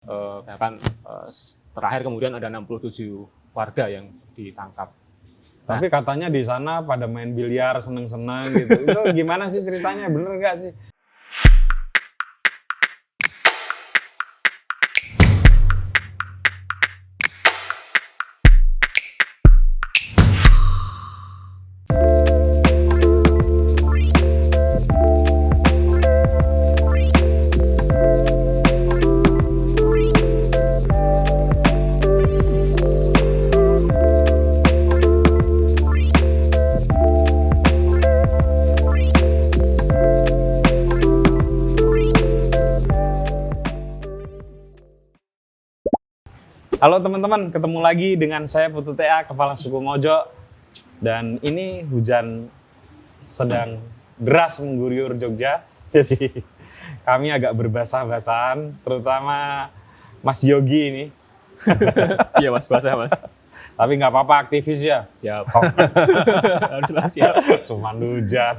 Bahkan terakhir kemudian ada 67 warga yang ditangkap. Tapi katanya di sana pada main biliar seneng-seneng gitu. Itu gimana sih ceritanya? Bener nggak sih? Halo teman-teman, ketemu lagi dengan saya Putu TA, Kepala Suku Mojo. Dan ini hujan sedang deras mengguyur Jogja. Jadi kami agak berbasah-basahan, terutama Mas Yogi ini. Iya mas, basah mas. Tapi nggak apa-apa, aktivis ya. Siap. Haruslah siap. Cuman hujan.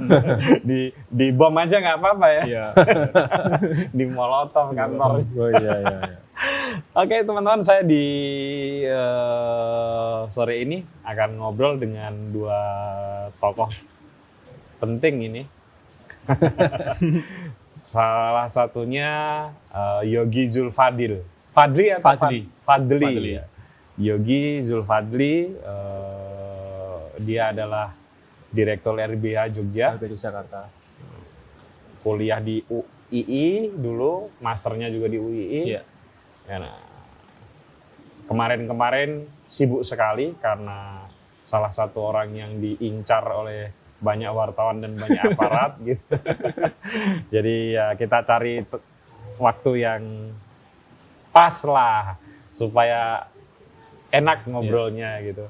Di bom aja nggak apa-apa ya. Iya. Di molotov kantor. Oh iya. Oke teman-teman, saya di sore ini akan ngobrol dengan dua tokoh penting ini. Salah satunya Yogi Zulfadil. Fadli atau Fadli. Fadli. Ya. Yogi Zulfadli, dia adalah Direktur RBH Jogja. RBH Jakarta. Kuliah di UII dulu, masternya juga di UII. Iya. Ya, nah, kemarin-kemarin sibuk sekali karena salah satu orang yang diincar oleh banyak wartawan dan banyak aparat gitu. Jadi ya kita cari waktu yang pas lah supaya enak ngobrolnya gitu.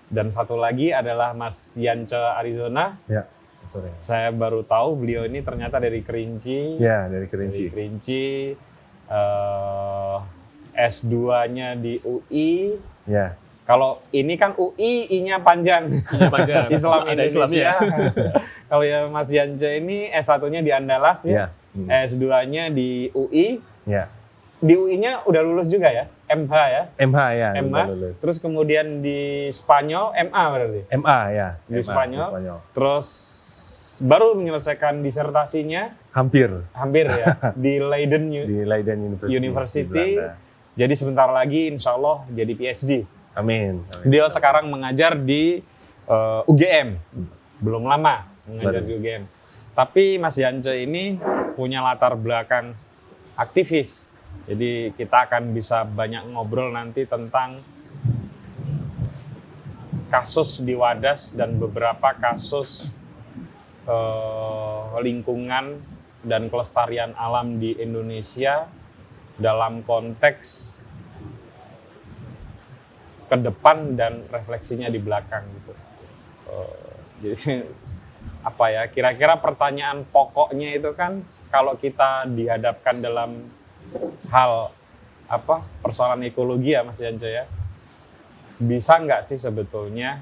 Dan satu lagi adalah Mas Yance Arizona. Ya, sore. Saya baru tahu beliau ini ternyata dari Kerinci. Ya, dari Kerinci. Dari Kerinci. S2-nya di UI. Ya. Kalau ini kan UI, I-nya panjang. Iya panjang. Islam Ada Indonesia. Islamnya. Kalau ya Mas Yance ini S1-nya di Andalas ya. S2-nya di UI. Ya. Di UI-nya udah lulus juga ya? MH ya? MH ya, MH. udah lulus. Terus kemudian di Spanyol, MA berarti? MA ya. Di MA, Spanyol. Terus baru menyelesaikan disertasinya. Hampir ya, di Leiden di Leiden University. di Belanda. Jadi sebentar lagi insya Allah jadi PhD. Amin. Dia sekarang mengajar di UGM. Belum lama mengajar di UGM. Tapi Mas Yance ini punya latar belakang aktivis. Jadi kita akan bisa banyak ngobrol nanti tentang kasus di Wadas dan beberapa kasus lingkungan dan kelestarian alam di Indonesia dalam konteks ke depan dan refleksinya di belakang gitu. Jadi apa ya, kira-kira pertanyaan pokoknya itu kan kalau kita dihadapkan dalam hal apa persoalan ekologi ya Mas Yance ya, bisa nggak sih sebetulnya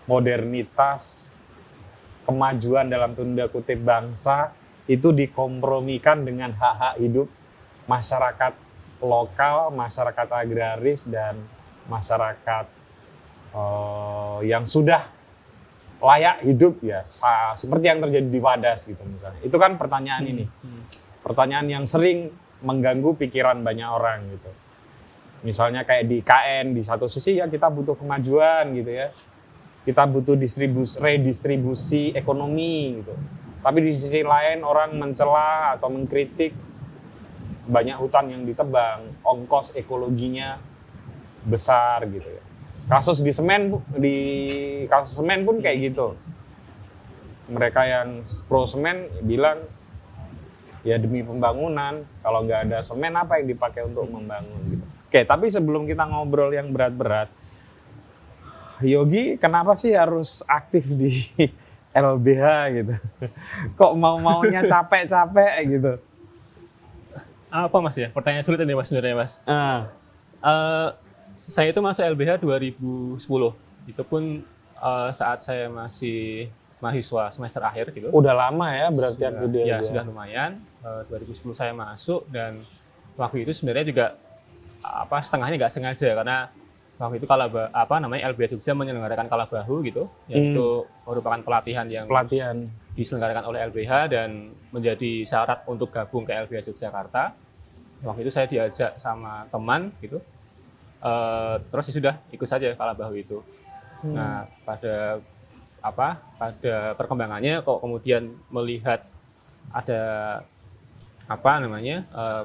modernitas, kemajuan dalam tanda kutip bangsa itu dikompromikan dengan hak-hak hidup masyarakat lokal, masyarakat agraris, dan masyarakat yang sudah layak hidup ya, seperti yang terjadi di Wadas gitu misalnya. Itu kan pertanyaan ini. Pertanyaan yang sering mengganggu pikiran banyak orang gitu. Misalnya kayak di KN, di satu sisi ya kita butuh kemajuan gitu ya. Kita butuh redistribusi ekonomi gitu. Tapi di sisi lain orang mencela atau mengkritik banyak hutan yang ditebang, ongkos ekologinya besar gitu ya. Kasus semen pun kayak gitu. Mereka yang pro semen bilang ya demi pembangunan, kalau nggak ada semen apa yang dipakai untuk membangun gitu. Oke, tapi sebelum kita ngobrol yang berat-berat, Yogi kenapa sih harus aktif di LBH gitu? Kok mau-maunya capek-capek gitu? Apa mas ya? Pertanyaan sulit ini mas sebenarnya mas. Saya itu masuk LBH 2010. Itu pun saat saya masih mahasiswa semester akhir gitu. Udah lama ya berarti aktif di Ya LBH. sudah lumayan. 2010 saya masuk dan waktu itu sebenarnya juga setengahnya nggak sengaja karena waktu itu LBH Jogja menyelenggarakan Kalabahu gitu, yaitu merupakan pelatihan yang diselenggarakan oleh LBH dan menjadi syarat untuk gabung ke LBH Yogyakarta. Waktu itu saya diajak sama teman gitu, terus ya sudah ikut saja Kalabahu itu. Nah pada perkembangannya kok kemudian melihat ada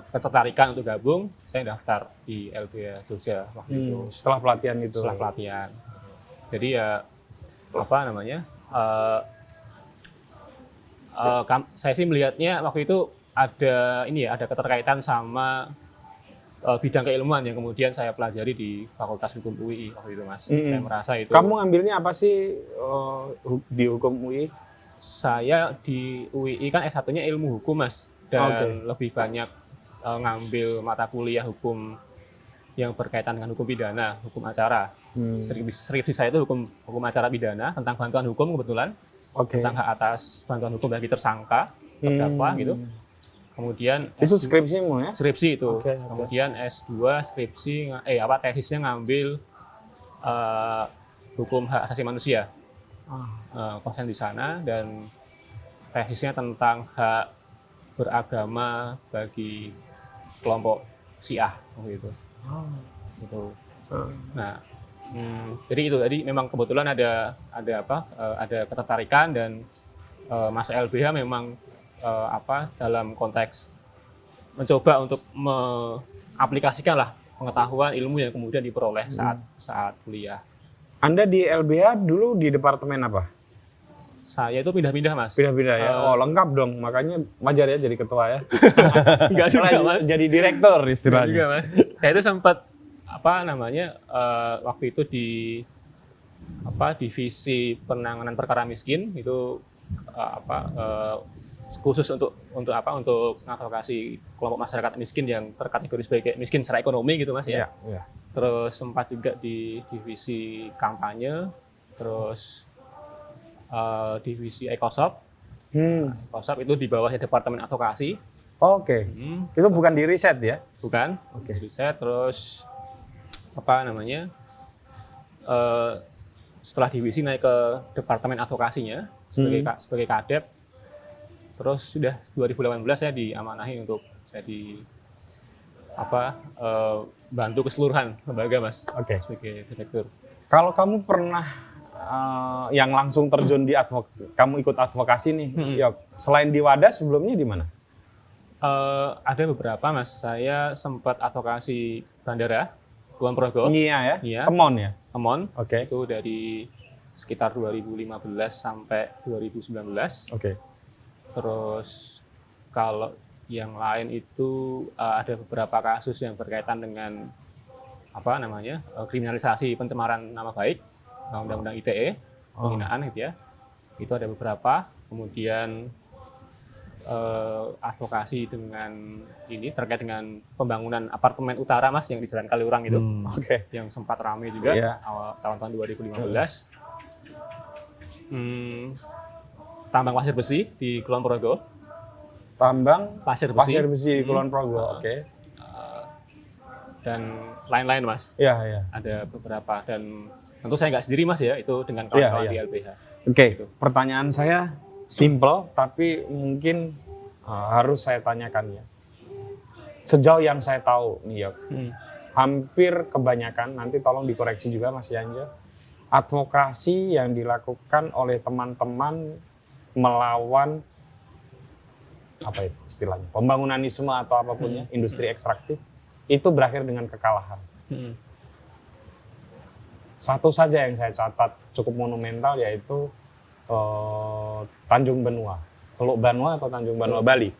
ketertarikan untuk gabung, saya daftar di LBH Jogja waktu itu. Setelah pelatihan itu. Setelah pelatihan. Jadi ya saya sih melihatnya waktu itu ada keterkaitan sama bidang keilmuan yang kemudian saya pelajari di Fakultas Hukum UI waktu itu, Mas. Saya merasa itu. Kamu ngambilnya apa sih di Hukum UI? Saya di UI kan S1-nya ilmu hukum, Mas. Dan lebih banyak ngambil mata kuliah hukum yang berkaitan dengan hukum pidana, hukum acara. Skripsi saya itu hukum acara pidana tentang bantuan hukum kebetulan, tentang hak atas bantuan hukum bagi tersangka, terdakwa gitu. Kemudian itu skripsimu ya? Skripsi itu. Okay. Kemudian S2 tesisnya ngambil hukum hak asasi manusia. Konsen di sana dan tesisnya tentang hak beragama bagi kelompok Syiah gitu. Nah, jadi memang kebetulan ada ketertarikan dan masuk LBH memang dalam konteks mencoba untuk mengaplikasikan lah pengetahuan ilmu yang kemudian diperoleh saat kuliah. Anda di LBH dulu di departemen apa? Saya itu pindah-pindah, Mas. Pindah-pindah ya. Lengkap dong. Makanya wajar ya jadi ketua ya. Enggak juga, Mas. Jadi direktur istilahnya. Enggak juga, Mas. Saya itu sempat waktu itu di divisi penanganan perkara miskin itu khusus untuk mengadvokasi kelompok masyarakat miskin yang terkategori sebagai miskin secara ekonomi gitu, Mas ya. Iya. Terus sempat juga di divisi kampanye, terus divisi Ekosop. Ekosop itu di bawahnya Departemen Advokasi. Itu bukan di riset ya? Bukan. Riset, terus setelah divisi naik ke Departemen Advokasinya sebagai kadep. Terus sudah 2018 saya diamanahi untuk jadi bantu keseluruhan lembaga, Mas. Sebagai direktur. Kalau kamu pernah yang langsung terjun di kamu ikut advokasi nih, Yok. Selain di Wadah sebelumnya di mana? Ada beberapa, Mas. Saya sempat advokasi bandara Kulon Progo. Iya ya. Iya. Kemon ya. Kemon. Itu dari sekitar 2015 sampai 2019. Terus kalau yang lain itu ada beberapa kasus yang berkaitan dengan kriminalisasi pencemaran nama baik, Undang-Undang ITE, penghinaan gitu ya. Itu ada beberapa. Kemudian advokasi terkait dengan pembangunan apartemen utara, Mas, yang di Jalan Kaliurang itu. Yang sempat ramai juga tahun-tahun 2015. Tambang pasir besi di Kulon Progo. Tambang pasir besi di Kulon Progo. Dan lain-lain, Mas. Iya. Ada beberapa dan tentu saya nggak sendiri, Mas ya, itu dengan kawan-kawan di LBH. Pertanyaan saya simple tapi mungkin harus saya tanyakan ya. Sejauh yang saya tahu nih, Yok, hampir kebanyakan, nanti tolong dikoreksi juga Mas Yanja, advokasi yang dilakukan oleh teman-teman melawan istilahnya pembangunanisme atau apapun ya, industri ekstraktif itu berakhir dengan kekalahan. Satu saja yang saya catat cukup monumental yaitu Tanjung Benua, Teluk Banua atau Tanjung Banua Bali.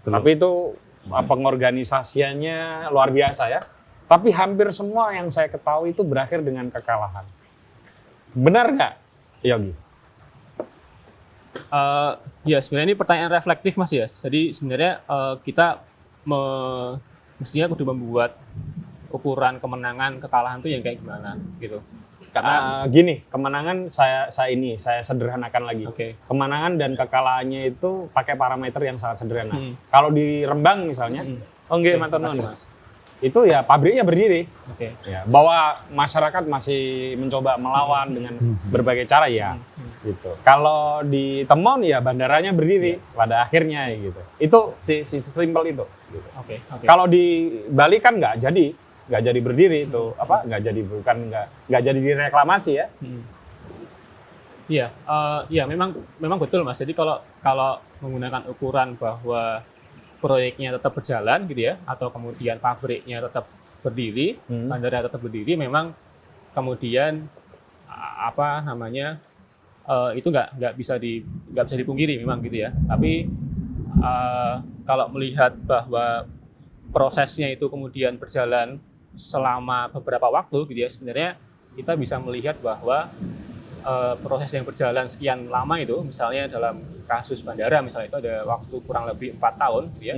Tapi itu pengorganisasiannya luar biasa ya. Tapi hampir semua yang saya ketahui itu berakhir dengan kekalahan. Benar nggak, Yogi? Ya sebenarnya ini pertanyaan reflektif, Mas ya. Jadi sebenarnya kita mestinya kudu membuat ukuran kemenangan kekalahan itu yang kayak gimana gitu. Karena gini, kemenangan saya sederhanakan lagi. Oke. Kemenangan dan kekalahannya itu pakai parameter yang sangat sederhana. Kalau di Rembang misalnya, oh nggih, matur nuwun. Mas. Itu ya pabriknya berdiri. Oke. Ya, bahwa masyarakat masih mencoba melawan dengan berbagai cara ya. Gitu. Kalau di Temon ya bandaranya berdiri pada akhirnya ya gitu. Itu si simpel itu. Gitu. Oke. Kalau di Bali kan nggak jadi berdiri itu nggak jadi direklamasi ya. Iya, iya memang betul Mas. Jadi kalau menggunakan ukuran bahwa proyeknya tetap berjalan gitu ya, atau kemudian pabriknya tetap berdiri, bandara tetap berdiri, memang kemudian itu nggak bisa dipungkiri memang gitu ya. Tapi kalau melihat bahwa prosesnya itu kemudian berjalan selama beberapa waktu gitu ya, sebenarnya kita bisa melihat bahwa proses yang berjalan sekian lama itu, misalnya dalam kasus bandara misalnya itu ada waktu kurang lebih 4 tahun gitu ya,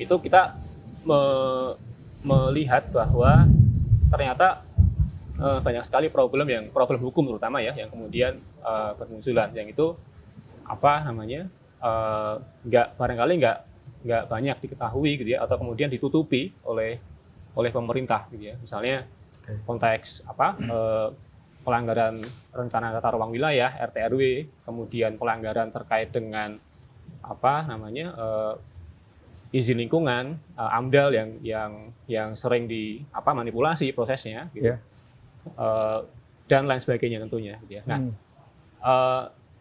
itu kita melihat bahwa ternyata banyak sekali problem hukum terutama ya yang kemudian bermunculan, yang itu barangkali nggak banyak diketahui gitu ya, atau kemudian ditutupi oleh pemerintah gitu ya. Misalnya konteks pelanggaran rencana tata ruang wilayah (RT/RW), kemudian pelanggaran terkait dengan izin lingkungan, AMDAL yang sering manipulasi prosesnya gitu. Dan lain sebagainya tentunya gitu ya. Nah,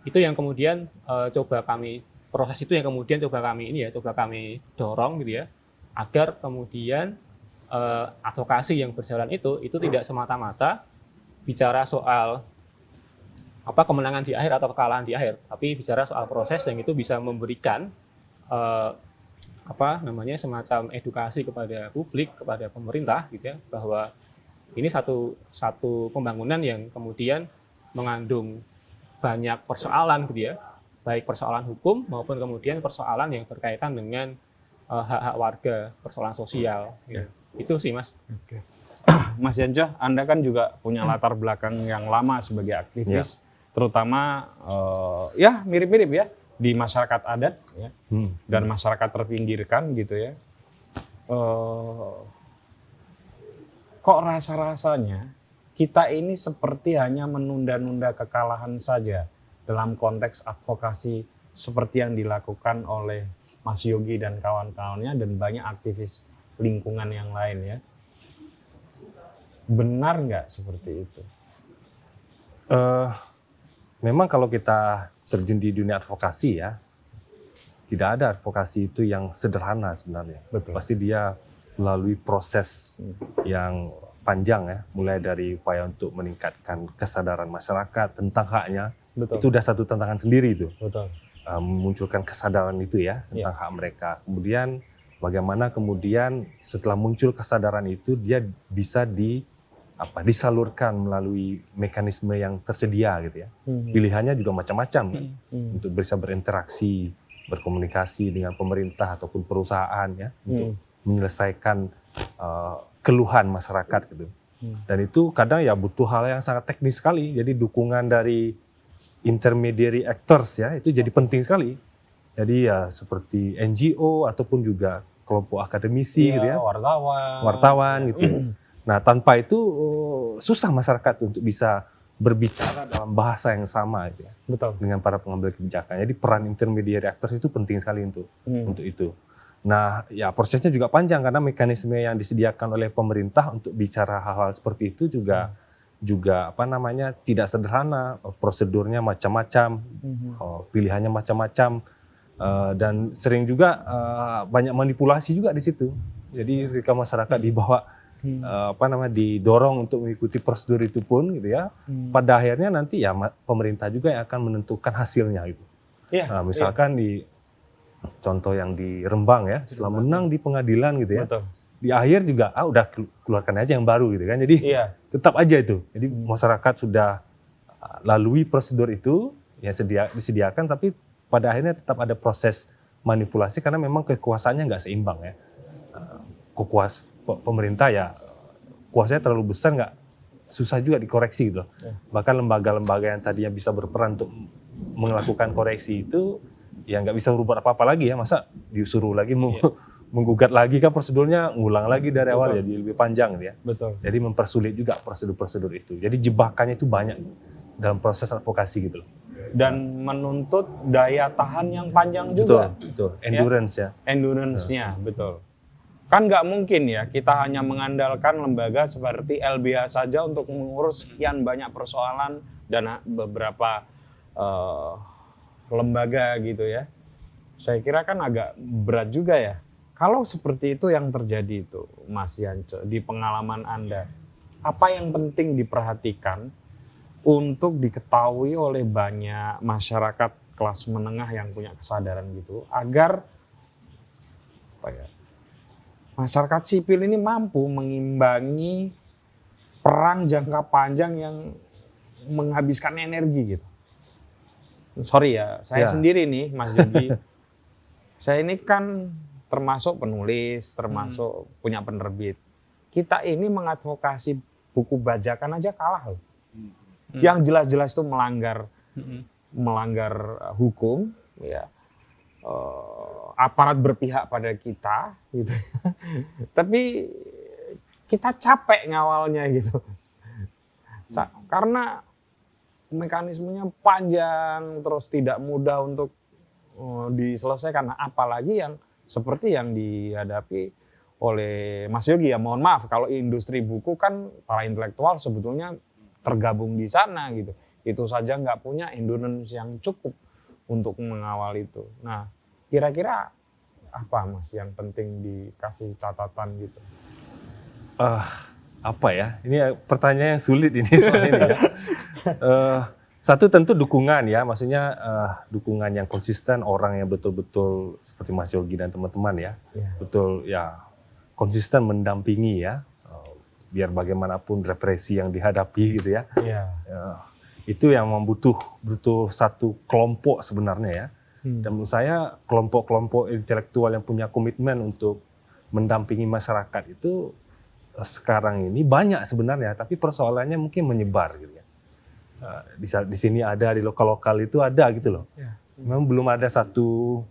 itu yang kemudian proses itu yang kemudian coba kami dorong gitu ya, agar kemudian advokasi yang berjalan itu tidak semata-mata bicara soal kemenangan di akhir atau kekalahan di akhir, tapi bicara soal proses yang itu bisa memberikan semacam edukasi kepada publik, kepada pemerintah gitu ya, bahwa ini satu pembangunan yang kemudian mengandung banyak persoalan gitu ya, baik persoalan hukum maupun kemudian persoalan yang berkaitan dengan hak-hak warga, persoalan sosial gitu. Itu sih Mas. Oke. Mas Yanco, Anda kan juga punya latar belakang yang lama sebagai aktivis, terutama mirip-mirip ya di masyarakat adat ya, dan masyarakat terpinggirkan gitu ya. Kok rasa-rasanya kita ini seperti hanya menunda-nunda kekalahan saja dalam konteks advokasi seperti yang dilakukan oleh Mas Yogi dan kawan-kawannya dan banyak aktivis lingkungan yang lain ya. Benar nggak seperti itu? Memang kalau kita terjun di dunia advokasi ya, tidak ada advokasi itu yang sederhana sebenarnya. Betul. Pasti dia melalui proses yang panjang ya, mulai dari upaya untuk meningkatkan kesadaran masyarakat tentang haknya. Betul. Itu udah satu tantangan sendiri itu. Betul. Memunculkan kesadaran itu ya tentang hak mereka. Kemudian bagaimana kemudian setelah muncul kesadaran itu dia bisa disalurkan melalui mekanisme yang tersedia gitu ya. Pilihannya juga macam-macam untuk bisa berinteraksi, berkomunikasi dengan pemerintah ataupun perusahaan ya, untuk menyelesaikan keluhan masyarakat gitu. Dan itu kadang ya butuh hal yang sangat teknis sekali. Jadi dukungan dari intermediary actors ya itu jadi penting sekali. Jadi ya seperti NGO ataupun juga kelompok akademisi gitu ya, wartawan gitu. Nah, tanpa itu susah masyarakat untuk bisa berbicara dalam bahasa yang sama gitu ya. Betul. Dengan para pengambil kebijakan. Jadi peran intermediary actors itu penting sekali untuk itu. Nah, ya prosesnya juga panjang karena mekanisme yang disediakan oleh pemerintah untuk bicara hal-hal seperti itu juga tidak sederhana, prosedurnya macam-macam, pilihannya macam-macam, dan sering juga banyak manipulasi juga di situ. Jadi ketika masyarakat dibawa didorong untuk mengikuti prosedur itu pun gitu ya, pada akhirnya nanti ya pemerintah juga yang akan menentukan hasilnya gitu. Misalkan di contoh yang di Rembang ya, setelah menang di pengadilan gitu ya. Betul. Di akhir juga udah keluarkan aja yang baru gitu kan. Jadi tetap aja itu. Jadi masyarakat sudah lalui prosedur itu yang disediakan, tapi pada akhirnya tetap ada proses manipulasi karena memang kekuasaannya nggak seimbang ya. Pemerintah ya kuasanya terlalu besar, nggak susah juga dikoreksi gitu. Bahkan lembaga-lembaga yang tadinya bisa berperan untuk melakukan koreksi itu ya nggak bisa berbuat apa-apa lagi ya, masa disuruh lagi menggugat lagi kan prosedurnya ngulang lagi dari awal, jadi lebih panjang gitu ya. Betul. Jadi mempersulit juga prosedur-prosedur itu. Jadi jebakannya itu banyak dalam proses advokasi gitu loh. Dan menuntut daya tahan yang panjang juga. Betul. Endurance ya. Endurance-nya, betul. Kan nggak mungkin ya kita hanya mengandalkan lembaga seperti LBH saja untuk mengurus sekian banyak persoalan dan beberapa lembaga gitu ya. Saya kira kan agak berat juga ya. Kalau seperti itu yang terjadi itu, Mas Yance, di pengalaman Anda, apa yang penting diperhatikan untuk diketahui oleh banyak masyarakat kelas menengah yang punya kesadaran gitu, agar masyarakat sipil ini mampu mengimbangi perang jangka panjang yang menghabiskan energi gitu. Sorry ya, saya sendiri nih, Mas Yogi, saya ini kan termasuk penulis, termasuk punya penerbit. Kita ini mengadvokasi buku bajakan aja kalah loh. Yang jelas-jelas itu melanggar hukum, ya. Aparat berpihak pada kita, gitu. Tapi kita capek ngawalnya gitu, karena mekanismenya panjang, terus tidak mudah untuk diselesaikan. Apalagi yang seperti yang dihadapi oleh Mas Yogi ya, mohon maaf kalau industri buku kan para intelektual sebetulnya tergabung di sana gitu. Itu saja nggak punya endurance yang cukup untuk mengawal itu. Nah, kira-kira apa Mas yang penting dikasih catatan gitu? Apa ya? Ini pertanyaan yang sulit ini soal ini ya. Satu tentu dukungan ya, maksudnya dukungan yang konsisten, orang yang betul-betul seperti Mas Yogi dan teman-teman ya, betul ya konsisten mendampingi ya, biar bagaimanapun represi yang dihadapi gitu ya. Itu yang butuh satu kelompok sebenarnya ya. Dan menurut saya kelompok-kelompok intelektual yang punya komitmen untuk mendampingi masyarakat itu sekarang ini banyak sebenarnya, tapi persoalannya mungkin menyebar gitu ya. Di sini ada, di lokal-lokal itu ada gitu loh. Memang belum ada satu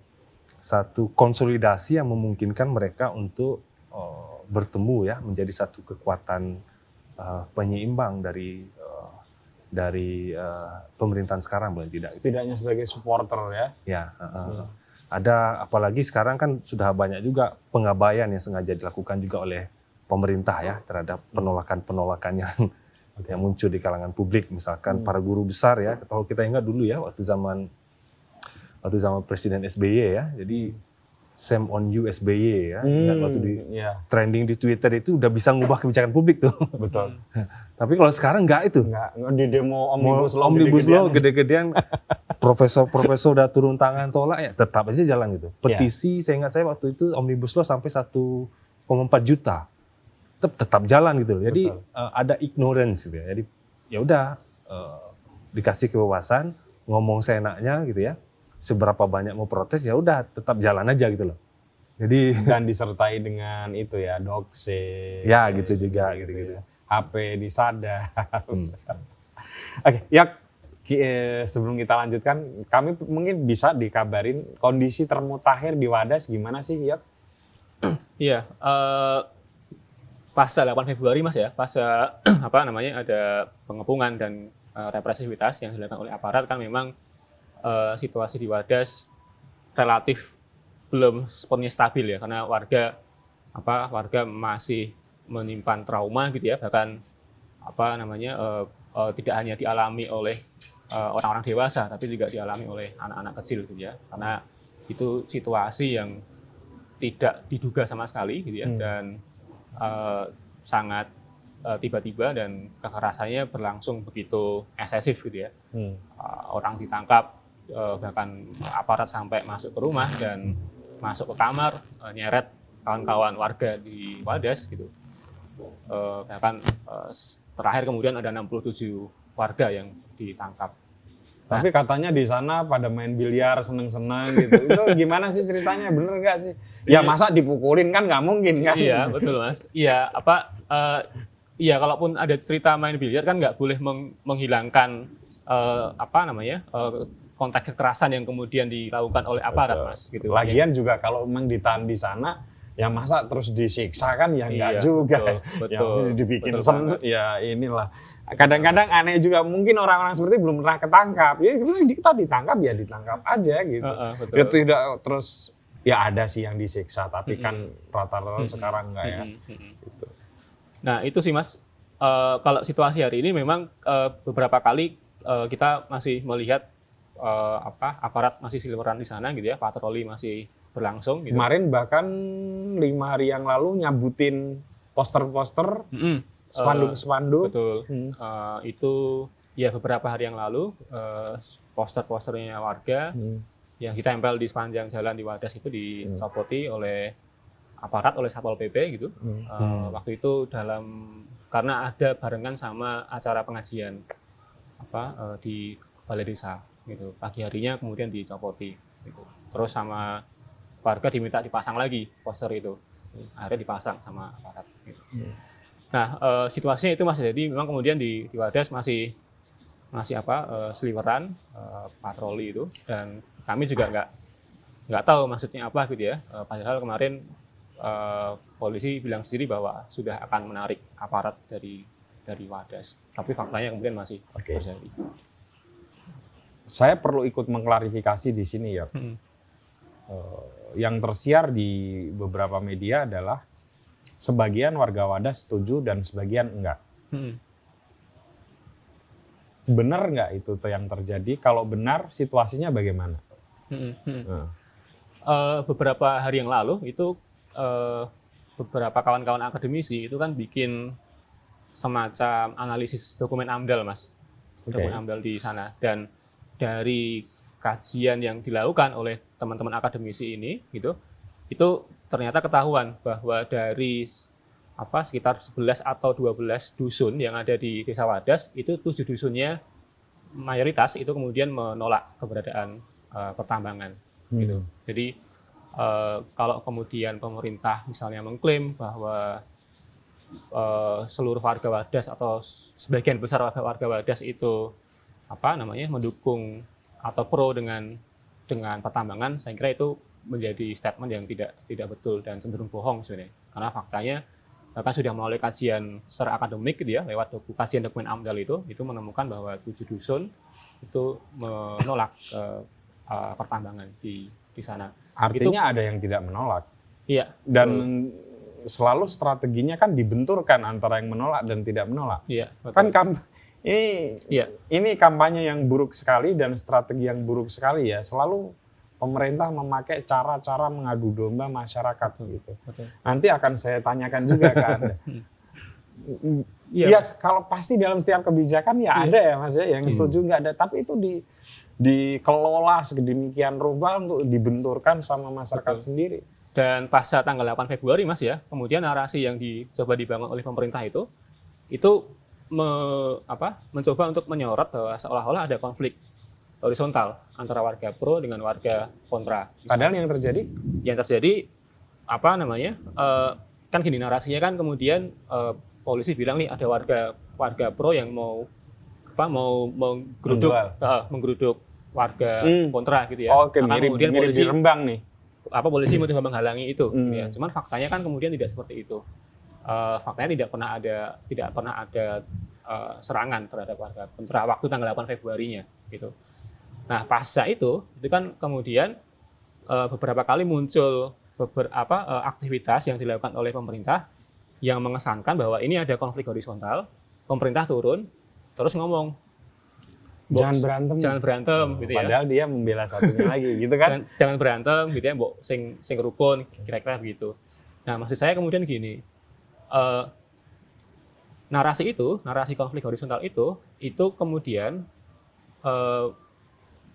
konsolidasi yang memungkinkan mereka untuk bertemu ya, menjadi satu kekuatan penyeimbang dari pemerintahan sekarang, boleh tidak? Setidaknya sebagai supporter ya. Ya, ada, apalagi sekarang kan sudah banyak juga pengabaian yang sengaja dilakukan juga oleh pemerintah ya terhadap penolakan-penolakan yang muncul di kalangan publik, misalkan para guru besar ya. Kalau kita ingat dulu ya waktu zaman Presiden SBY ya, jadi Shame on you SBY ya. Ingat waktu trending di Twitter itu udah bisa ngubah kebijakan publik tuh. Betul. Tapi kalau sekarang nggak itu. Nggak di demo Omnibus Law gede-gedean, profesor udah turun tangan tolak ya, tetap aja jalan gitu. Petisi, saya ingat saya waktu itu Omnibus Law sampai 1,4 juta. Tetap jalan gitu. Jadi ada ignorance gitu ya. Jadi ya udah dikasih kebebasan, ngomong seenaknya gitu ya. Seberapa banyak mau protes ya udah tetap jalan aja gitu loh. Jadi dan disertai dengan itu ya, doxing. Ya gitu juga gitu. HP disadap. Oke, ya sebelum kita lanjutkan, kami mungkin bisa dikabarin kondisi termutakhir di Wadas gimana sih, ya? Iya, pasca 8 Februari Mas ya, pasca ada pengepungan dan represivitas yang dilakukan oleh aparat, kan memang situasi di Wadas relatif belum sepenuhnya stabil ya, karena warga masih menyimpan trauma gitu ya, bahkan tidak hanya dialami oleh orang-orang dewasa, tapi juga dialami oleh anak-anak kecil gitu ya, karena itu situasi yang tidak diduga sama sekali gitu ya, dan sangat tiba-tiba dan kekerasannya berlangsung begitu eksesif gitu ya. Orang ditangkap, bahkan aparat sampai masuk ke rumah dan masuk ke kamar, nyeret kawan-kawan warga di Wadas gitu. Bahkan terakhir kemudian ada 67 warga yang ditangkap. Tapi katanya di sana pada main biliar seneng-seneng gitu. Itu gimana sih ceritanya? Bener nggak sih? Ya masa dipukulin kan nggak mungkin kan? Iya betul Mas. Iya Iya, kalaupun ada cerita main biliar kan nggak boleh menghilangkan konteks kekerasan yang kemudian dilakukan oleh aparat, Betul. Mas. Gitu. Lagian juga kalau memang ditahan di sana, ya masa terus disiksa kan ya enggak Iya, juga. betul, Yang dibikin betul seneng, ya inilah. Kadang-kadang aneh juga, mungkin orang-orang seperti belum pernah ketangkap. Ya kita ditangkap ya ditangkap aja gitu. betul. Ya tidak terus, ya ada sih yang disiksa, tapi kan rata-rata sekarang enggak ya. Gitu. Nah itu sih Mas, kalau situasi hari ini memang beberapa kali kita masih melihat aparat masih seliweran di sana gitu ya, patroli masih berlangsung gitu. Kemarin bahkan 5 hari yang lalu nyabutin poster-poster, spanduk-spanduk. Betul. Itu ya beberapa hari yang lalu poster-posternya warga yang ditempel di sepanjang jalan di Wadas itu dicopoti oleh aparat, oleh Satpol PP gitu. Waktu itu karena ada barengan sama acara pengajian di balai desa gitu. Pagi harinya kemudian dicopoti gitu. Terus sama warga diminta dipasang lagi poster itu. Akhirnya dipasang sama aparat gitu. Nah, situasinya itu masih jadi memang kemudian di Wadas masih seliweran patroli itu, dan kami juga nggak tahu maksudnya apa gitu ya. Padahal kemarin polisi bilang sendiri bahwa sudah akan menarik aparat dari Wadas, tapi faktanya kemudian masih terjadi. Saya perlu ikut mengklarifikasi di sini ya. Yang tersiar di beberapa media adalah sebagian warga Wadas setuju dan sebagian enggak. Benar nggak itu yang terjadi? Kalau benar, situasinya bagaimana? Beberapa hari yang lalu itu beberapa kawan-kawan akademisi itu kan bikin semacam analisis dokumen AMDAL, Mas. Dokumen AMDAL di sana, dan dari kajian yang dilakukan oleh teman-teman akademisi ini gitu, itu ternyata ketahuan bahwa dari sekitar 11 atau 12 dusun yang ada di Desa Wadas, itu 7 dusunnya mayoritas itu kemudian menolak keberadaan pertambangan gitu. Jadi kalau kemudian pemerintah misalnya mengklaim bahwa seluruh warga Wadas atau sebagian besar warga Wadas itu mendukung atau pro dengan pertambangan, saya kira itu menjadi statement yang tidak betul dan cenderung bohong sebenarnya. Karena faktanya bahkan sudah melalui kajian secara akademik gitu ya, lewat kajian dokumen AMDAL itu menemukan bahwa 7 dusun itu menolak pertambangan di sana. Artinya ada yang tidak menolak. Iya. Dan selalu strateginya kan dibenturkan antara yang menolak dan tidak menolak. Iya, betul. Kan ini kampanye yang buruk sekali dan strategi yang buruk sekali ya. Selalu pemerintah memakai cara-cara mengadu domba masyarakat gitu. Betul. Nanti akan saya tanyakan juga ke Anda. Ya, kalau pasti dalam setiap kebijakan ya ada ya Mas ya, yang setuju nggak ada. Tapi itu dikelola sedemikian rupa untuk dibenturkan sama masyarakat sendiri. Dan pasca tanggal 8 Februari Mas ya, kemudian narasi yang dicoba dibangun oleh pemerintah itu mencoba untuk menyorot bahwa seolah-olah ada konflik horizontal antara warga pro dengan warga kontra. Padahal yang terjadi kan gini narasinya kan, kemudian polisi bilang nih ada warga pro yang mau menggeruduk warga kontra gitu ya. Oke, mirip di Rembang nih. Polisi mencoba menghalangi itu. Ya. Cuman faktanya kan kemudian tidak seperti itu. Faktanya tidak pernah ada serangan terhadap warga kontra waktu tanggal 8 Februarinya gitu. Nah, pasca itu kan kemudian beberapa kali muncul aktivitas yang dilakukan oleh pemerintah yang mengesankan bahwa ini ada konflik horizontal. Pemerintah turun terus ngomong, jangan berantem gitu ya. Padahal dia membela satunya lagi gitu kan. Jangan berantem gitu ya, mbok sing rukun, kira-kira begitu. Nah, maksud saya kemudian gini, narasi konflik horizontal itu kemudian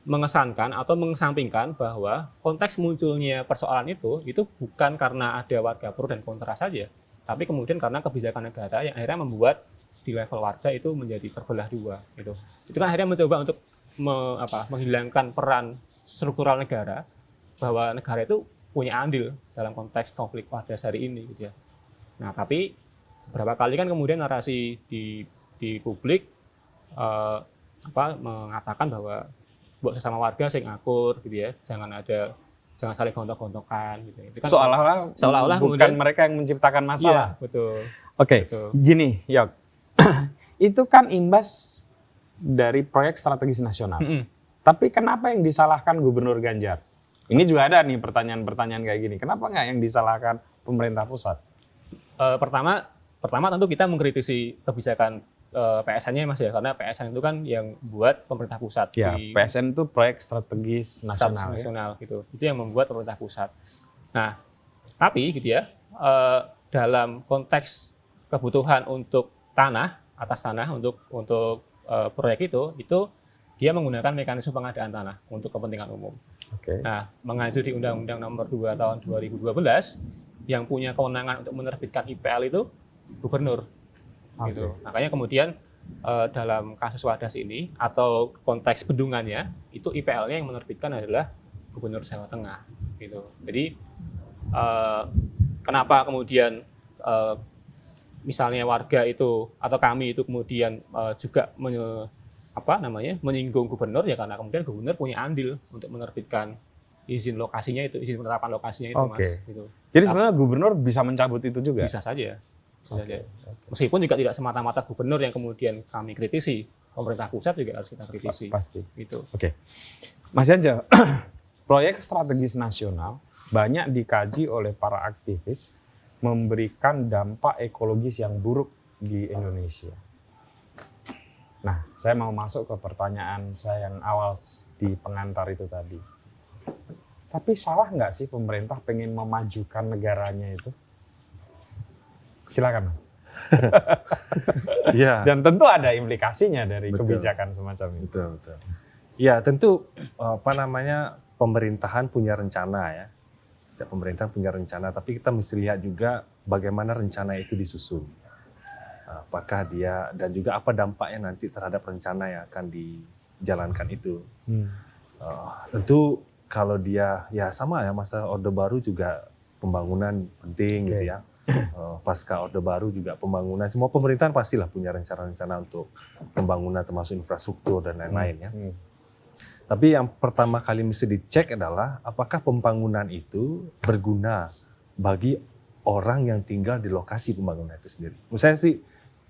mengesankan atau mengesampingkan bahwa konteks munculnya persoalan itu bukan karena ada warga pro dan kontra saja, tapi kemudian karena kebijakan negara yang akhirnya membuat di level warga itu menjadi terbelah dua gitu. Itu kan akhirnya mencoba untuk menghilangkan peran struktural negara, bahwa negara itu punya andil dalam konteks konflik Wadas hari ini gitu ya. Nah, tapi berapa kali kan kemudian narasi di publik mengatakan bahwa buat sesama warga sing akur gitu ya, jangan saling gontok-gontokan gitu. Itu kan Seolah-olah bukan kemudian mereka yang menciptakan masalah. Iya, betul. Oke, Betul. gini, Yok. Itu kan imbas dari proyek strategis nasional. Mm-mm. Tapi kenapa yang disalahkan Gubernur Ganjar? Ini juga ada nih pertanyaan-pertanyaan kayak gini. Kenapa nggak yang disalahkan pemerintah pusat? Pertama tentu kita mengkritisi kebijakan PSN-nya Mas ya, karena PSN itu kan yang buat pemerintah pusat. Ya, di PSN itu proyek strategis status nasional. nasional gitu. Itu yang membuat pemerintah pusat. Nah, tapi gitu ya, dalam konteks kebutuhan untuk atas tanah untuk proyek itu dia menggunakan mekanisme pengadaan tanah untuk kepentingan umum. Oke. Nah, mengacu di Undang-Undang Nomor 2 Tahun 2012 yang punya kewenangan untuk menerbitkan IPL itu gubernur. Oke. Gitu. Makanya kemudian dalam kasus Wadas ini atau konteks bendungannya itu IPL-nya yang menerbitkan adalah Gubernur Jawa Tengah. Gitu. Jadi kenapa kemudian misalnya warga itu atau kami itu kemudian juga menyinggung gubernur ya karena kemudian gubernur punya andil untuk menerbitkan izin lokasinya itu, izin penetapan lokasinya itu, Oke. Mas. Gitu. Jadi sebenarnya gubernur bisa mencabut itu juga? Bisa saja. Oke. Meskipun juga tidak semata-mata gubernur yang kemudian kami kritisi, pemerintah pusat juga harus kita kritisi. Pasti. Gitu. Oke. Mas Yanja, proyek strategis nasional banyak dikaji oleh para aktivis memberikan dampak ekologis yang buruk di Indonesia. Nah, saya mau masuk ke pertanyaan saya yang awal di pengantar itu tadi. Tapi salah nggak sih pemerintah pengen memajukan negaranya itu? Silakan, Mas. Iya. Dan tentu ada implikasinya dari Betul. kebijakan semacam itu. Betul. Ya, tentu pemerintahan punya rencana ya. Setiap pemerintahan punya rencana, tapi kita mesti lihat juga bagaimana rencana itu disusun. Apakah dia dan juga apa dampaknya nanti terhadap rencana yang akan dijalankan itu. Tentu kalau dia ya sama ya masa Orde Baru juga pembangunan penting gitu ya. Pasca Orde Baru juga pembangunan. Semua pemerintahan pastilah punya rencana-rencana untuk pembangunan termasuk infrastruktur dan lain-lain ya. Tapi yang pertama kali mesti dicek adalah apakah pembangunan itu berguna bagi orang yang tinggal di lokasi pembangunan itu sendiri. Menurut saya sih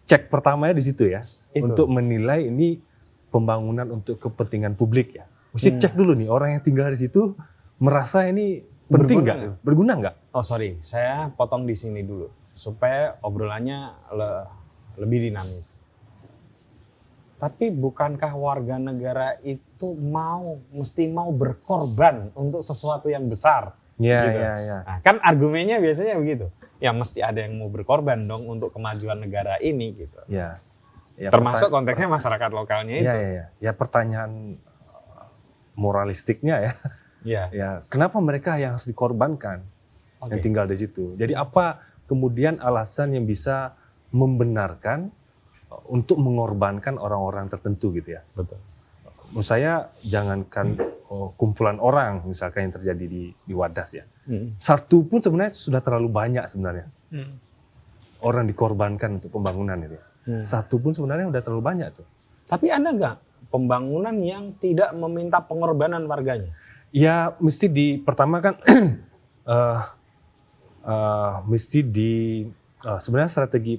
cek pertamanya di situ ya, untuk menilai ini pembangunan untuk kepentingan publik ya. Mesti cek dulu nih orang yang tinggal di situ merasa ini penting nggak, berguna nggak? Oh sorry, saya potong di sini dulu supaya obrolannya lebih dinamis. Tapi bukankah warga negara itu mesti mau berkorban untuk sesuatu yang besar? Iya, gitu. iya. Nah, kan argumennya biasanya begitu. Ya mesti ada yang mau berkorban dong untuk kemajuan negara ini gitu. Ya. Termasuk konteksnya masyarakat lokalnya itu. Iya. Ya pertanyaan moralistiknya ya. Iya. Ya, kenapa mereka yang harus dikorbankan yang tinggal di situ? Jadi apa kemudian alasan yang bisa membenarkan untuk mengorbankan orang-orang tertentu gitu ya? Betul. Menurut saya jangankan kumpulan orang misalkan yang terjadi di Wadas ya. Satu pun sebenarnya sudah terlalu banyak sebenarnya. Orang dikorbankan untuk pembangunan itu. Satu pun sebenarnya udah terlalu banyak tuh. Tapi ada nggak pembangunan yang tidak meminta pengorbanan warganya? Ya mesti pertama kan sebenarnya strategi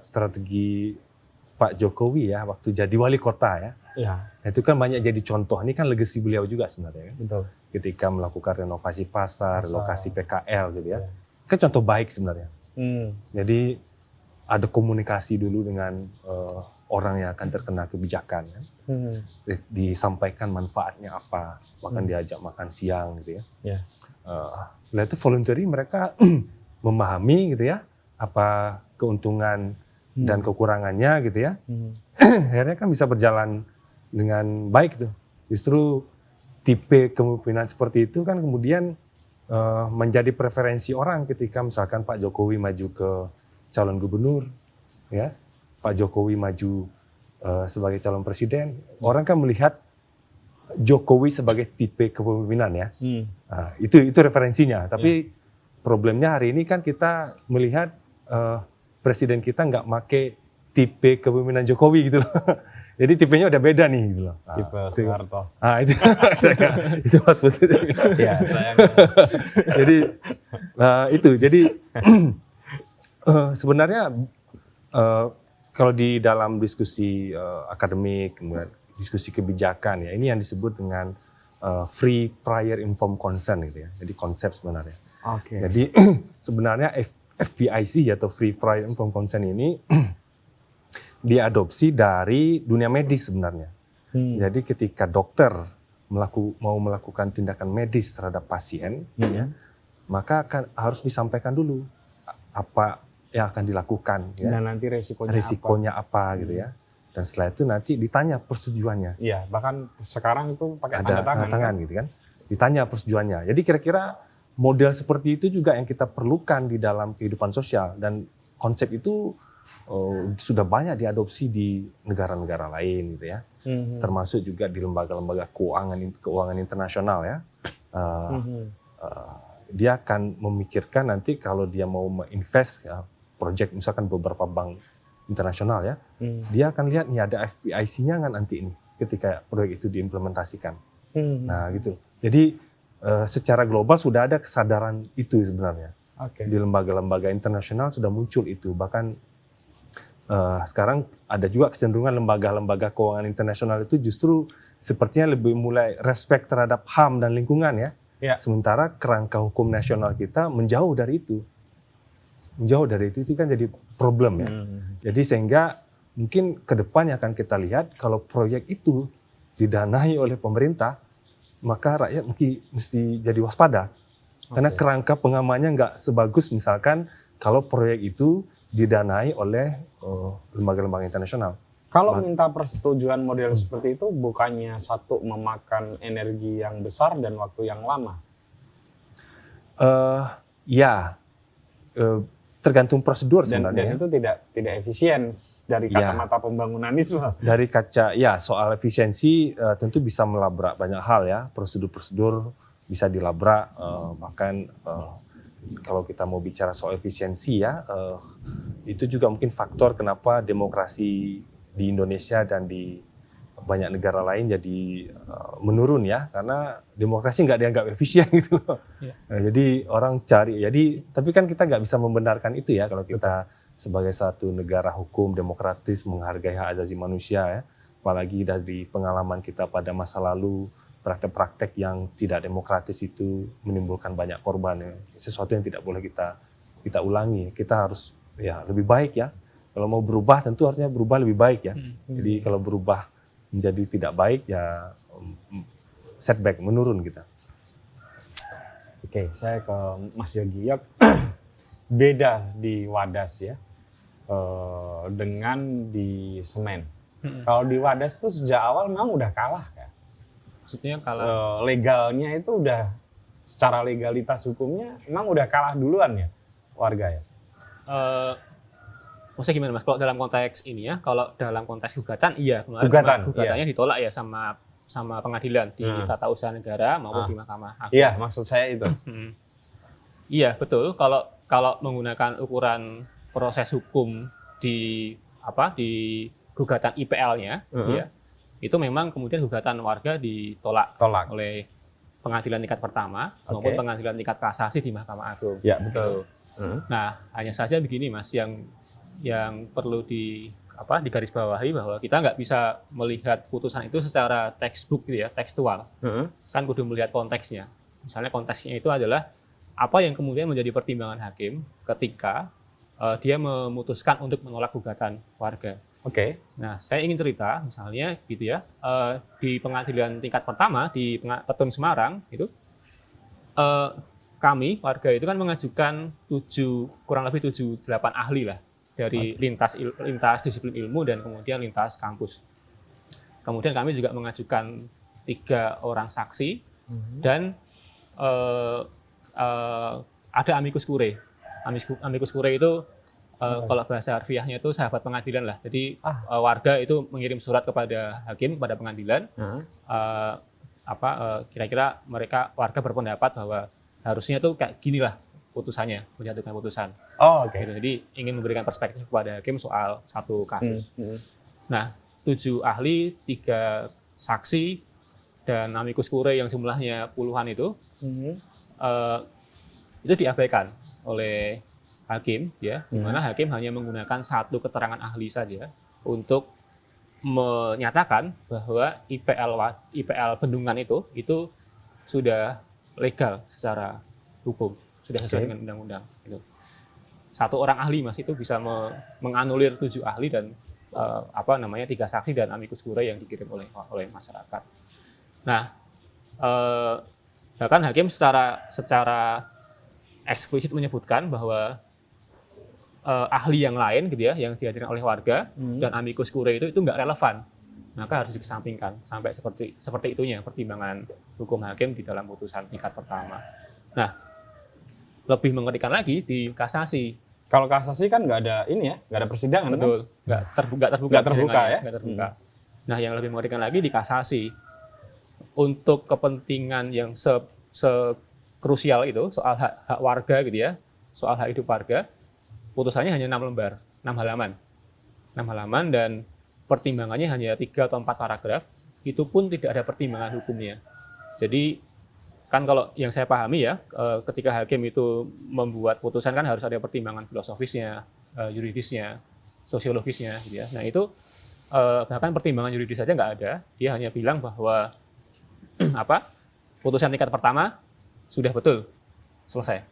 strategi Pak Jokowi ya waktu jadi wali kota ya. Iya. Itu kan banyak jadi contoh. Ini kan legasi beliau juga sebenarnya. Kan? Betul. Ketika melakukan renovasi pasar, relokasi PKL gitu ya. Ya. Kan contoh baik sebenarnya. Jadi ada komunikasi dulu dengan orang yang akan terkena kebijakan. Ya. Disampaikan manfaatnya apa, bahkan diajak makan siang gitu ya. Ya. Nah itu voluntary mereka memahami gitu ya apa keuntungan dan kekurangannya gitu ya. Akhirnya kan bisa berjalan dengan baik tuh. Justru tipe kepemimpinan seperti itu kan kemudian menjadi preferensi orang ketika misalkan Pak Jokowi maju ke calon gubernur, ya, Pak Jokowi maju sebagai calon presiden, orang kan melihat Jokowi sebagai tipe kepemimpinan ya. Nah, itu referensinya. Tapi problemnya hari ini kan kita melihat presiden kita nggak make tipe kepemimpinan Jokowi gitu loh. Jadi tipenya udah beda nih gitu loh. Tipe Soeharto. Itu itu Mas Putut. Ya, saya. Jadi jadi sebenarnya kalau di dalam diskusi akademik, kemudian diskusi kebijakan ya, ini yang disebut dengan free prior informed consent gitu ya. Jadi konsep sebenarnya. Oke. Jadi sebenarnya FPIC atau free prior informed consent ini diadopsi dari dunia medis sebenarnya. Jadi ketika dokter mau melakukan tindakan medis terhadap pasien, ya, maka harus disampaikan dulu apa yang akan dilakukan, ya. Dan nanti resikonya apa gitu ya. Dan setelah itu nanti ditanya persetujuannya. Iya, bahkan sekarang itu pakai Ada tanda tangan gitu kan. Ditanya persetujuannya. Jadi kira-kira model seperti itu juga yang kita perlukan di dalam kehidupan sosial, dan konsep itu sudah banyak diadopsi di negara-negara lain gitu ya. Termasuk juga di lembaga-lembaga keuangan internasional ya. Dia akan memikirkan nanti kalau dia mau invest ya, proyek misalkan beberapa bank internasional ya, dia akan lihat nih ada FPIC-nya kan nanti ini ketika proyek itu diimplementasikan. Nah gitu. Jadi secara global sudah ada kesadaran itu sebenarnya. Di lembaga-lembaga internasional sudah muncul itu. Bahkan sekarang ada juga kecenderungan lembaga-lembaga keuangan internasional itu justru sepertinya lebih mulai respect terhadap HAM dan lingkungan ya. Sementara kerangka hukum nasional kita menjauh dari itu. Menjauh dari itu kan jadi problem ya. Jadi sehingga mungkin ke depan yang akan kita lihat kalau proyek itu didanai oleh pemerintah, maka rakyat mesti jadi waspada. Karena kerangka pengamannya nggak sebagus misalkan kalau proyek itu didanai oleh lembaga-lembaga internasional. Kalau minta persetujuan model seperti itu, bukannya satu memakan energi yang besar dan waktu yang lama? Tergantung prosedur sebenarnya. Dan itu tidak efisien dari kacamata pembangunanisme. Dari kaca, ya soal efisiensi tentu bisa melabrak banyak hal ya. Prosedur-prosedur bisa dilabrak, bahkan kalau kita mau bicara soal efisiensi ya, itu juga mungkin faktor kenapa demokrasi di Indonesia dan di banyak negara lain jadi menurun ya, karena demokrasi nggak dianggap efisien gitu loh. Jadi orang cari, tapi kan kita nggak bisa membenarkan itu ya kalau kita sebagai satu negara hukum demokratis menghargai hak asasi manusia ya, apalagi dari pengalaman kita pada masa lalu. Praktek-praktek yang tidak demokratis itu menimbulkan banyak korban ya. Sesuatu yang tidak boleh kita ulangi. Kita harus ya lebih baik ya. Kalau mau berubah tentu harusnya berubah lebih baik ya. Jadi kalau berubah menjadi tidak baik ya setback, menurun kita. Oke, saya ke Mas Yogi. Beda di Wadas ya dengan di Semen. Kalau di Wadas tuh sejak awal memang udah kalah kan? Maksudnya kalau legalnya itu udah secara legalitas hukumnya emang udah kalah duluan ya warga ya. Maksudnya gimana Mas? Kalau dalam konteks ini ya, kalau dalam konteks gugatan iya kemarin gugatannya ditolak ya sama pengadilan di Tata Usaha Negara maupun di Mahkamah Agung. Iya, maksud saya itu. Iya betul. Kalau menggunakan ukuran proses hukum di gugatan IPL-nya, ya. Itu memang kemudian gugatan warga ditolak oleh pengadilan tingkat pertama maupun pengadilan tingkat kasasi di Mahkamah Agung. Ya betul. Nah hanya saja begini Mas, yang perlu digarisbawahi bahwa kita nggak bisa melihat putusan itu secara textbook gitu ya, tekstual. Kan kudu melihat konteksnya. Misalnya konteksnya itu adalah apa yang kemudian menjadi pertimbangan hakim ketika dia memutuskan untuk menolak gugatan warga. Nah, saya ingin cerita, misalnya gitu ya, di pengadilan tingkat pertama di Petun Semarang itu, kami warga itu kan mengajukan kurang lebih 7-8 ahli lah dari lintas disiplin ilmu dan kemudian lintas kampus. Kemudian kami juga mengajukan 3 orang saksi dan ada amicus curiae. Amicus curiae itu kalau bahasa harfiahnya itu sahabat pengadilan lah. Jadi warga itu mengirim surat kepada hakim, kepada pengadilan. Kira-kira warga berpendapat bahwa harusnya tuh kayak gini lah putusannya, menjatuhkan putusan. Oh, oke. Gitu. Jadi ingin memberikan perspektif kepada hakim soal satu kasus. Nah, 7 ahli, 3 saksi, dan amicus curiae yang jumlahnya puluhan itu diabaikan oleh hakim, ya, di mana hakim hanya menggunakan satu keterangan ahli saja untuk menyatakan bahwa IPL bendungan itu sudah legal secara hukum, sudah sesuai dengan undang-undang. Gitu. Satu orang ahli Mas itu bisa menganulir 7 ahli dan 3 saksi dan amicus curiae yang dikirim oleh masyarakat. Nah, bahkan hakim secara eksplisit menyebutkan bahwa ahli yang lain gitu ya, yang dihadirkan oleh warga dan amicus curiae itu nggak relevan, maka harus dikesampingkan sampai seperti itunya pertimbangan hukum hakim di dalam putusan tingkat pertama. Nah, lebih mengerikan lagi di kasasi. Kalau kasasi kan nggak ada ini ya, nggak ada persidangan. Betul, kan? nggak terbuka ya. Nggak terbuka. Nah, yang lebih mengerikan lagi di kasasi, untuk kepentingan yang krusial itu soal hak warga gitu ya, soal hak hidup warga, putusannya hanya 6 lembar, 6 halaman dan pertimbangannya hanya 3 atau 4 paragraf, itu pun tidak ada pertimbangan hukumnya. Jadi kan kalau yang saya pahami ya, ketika hakim itu membuat putusan kan harus ada pertimbangan filosofisnya, yuridisnya, sosiologisnya gitu ya. Nah itu bahkan pertimbangan yuridis saja nggak ada, dia hanya bilang bahwa putusan tingkat pertama sudah betul, selesai.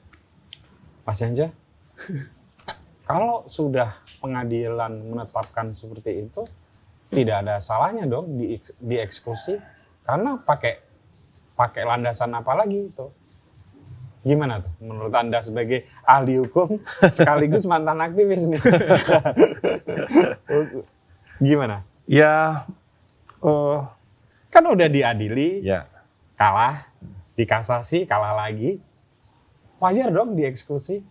Mas Yanja, kalau sudah pengadilan menetapkan seperti itu, tidak ada salahnya dong dieksekusi, karena pakai landasan apa lagi itu? Gimana tuh menurut Anda sebagai ahli hukum sekaligus mantan aktivis nih? Gimana? Ya, kan udah diadili, ya. Kalah, dikasasi, kalah lagi, wajar dong dieksekusi.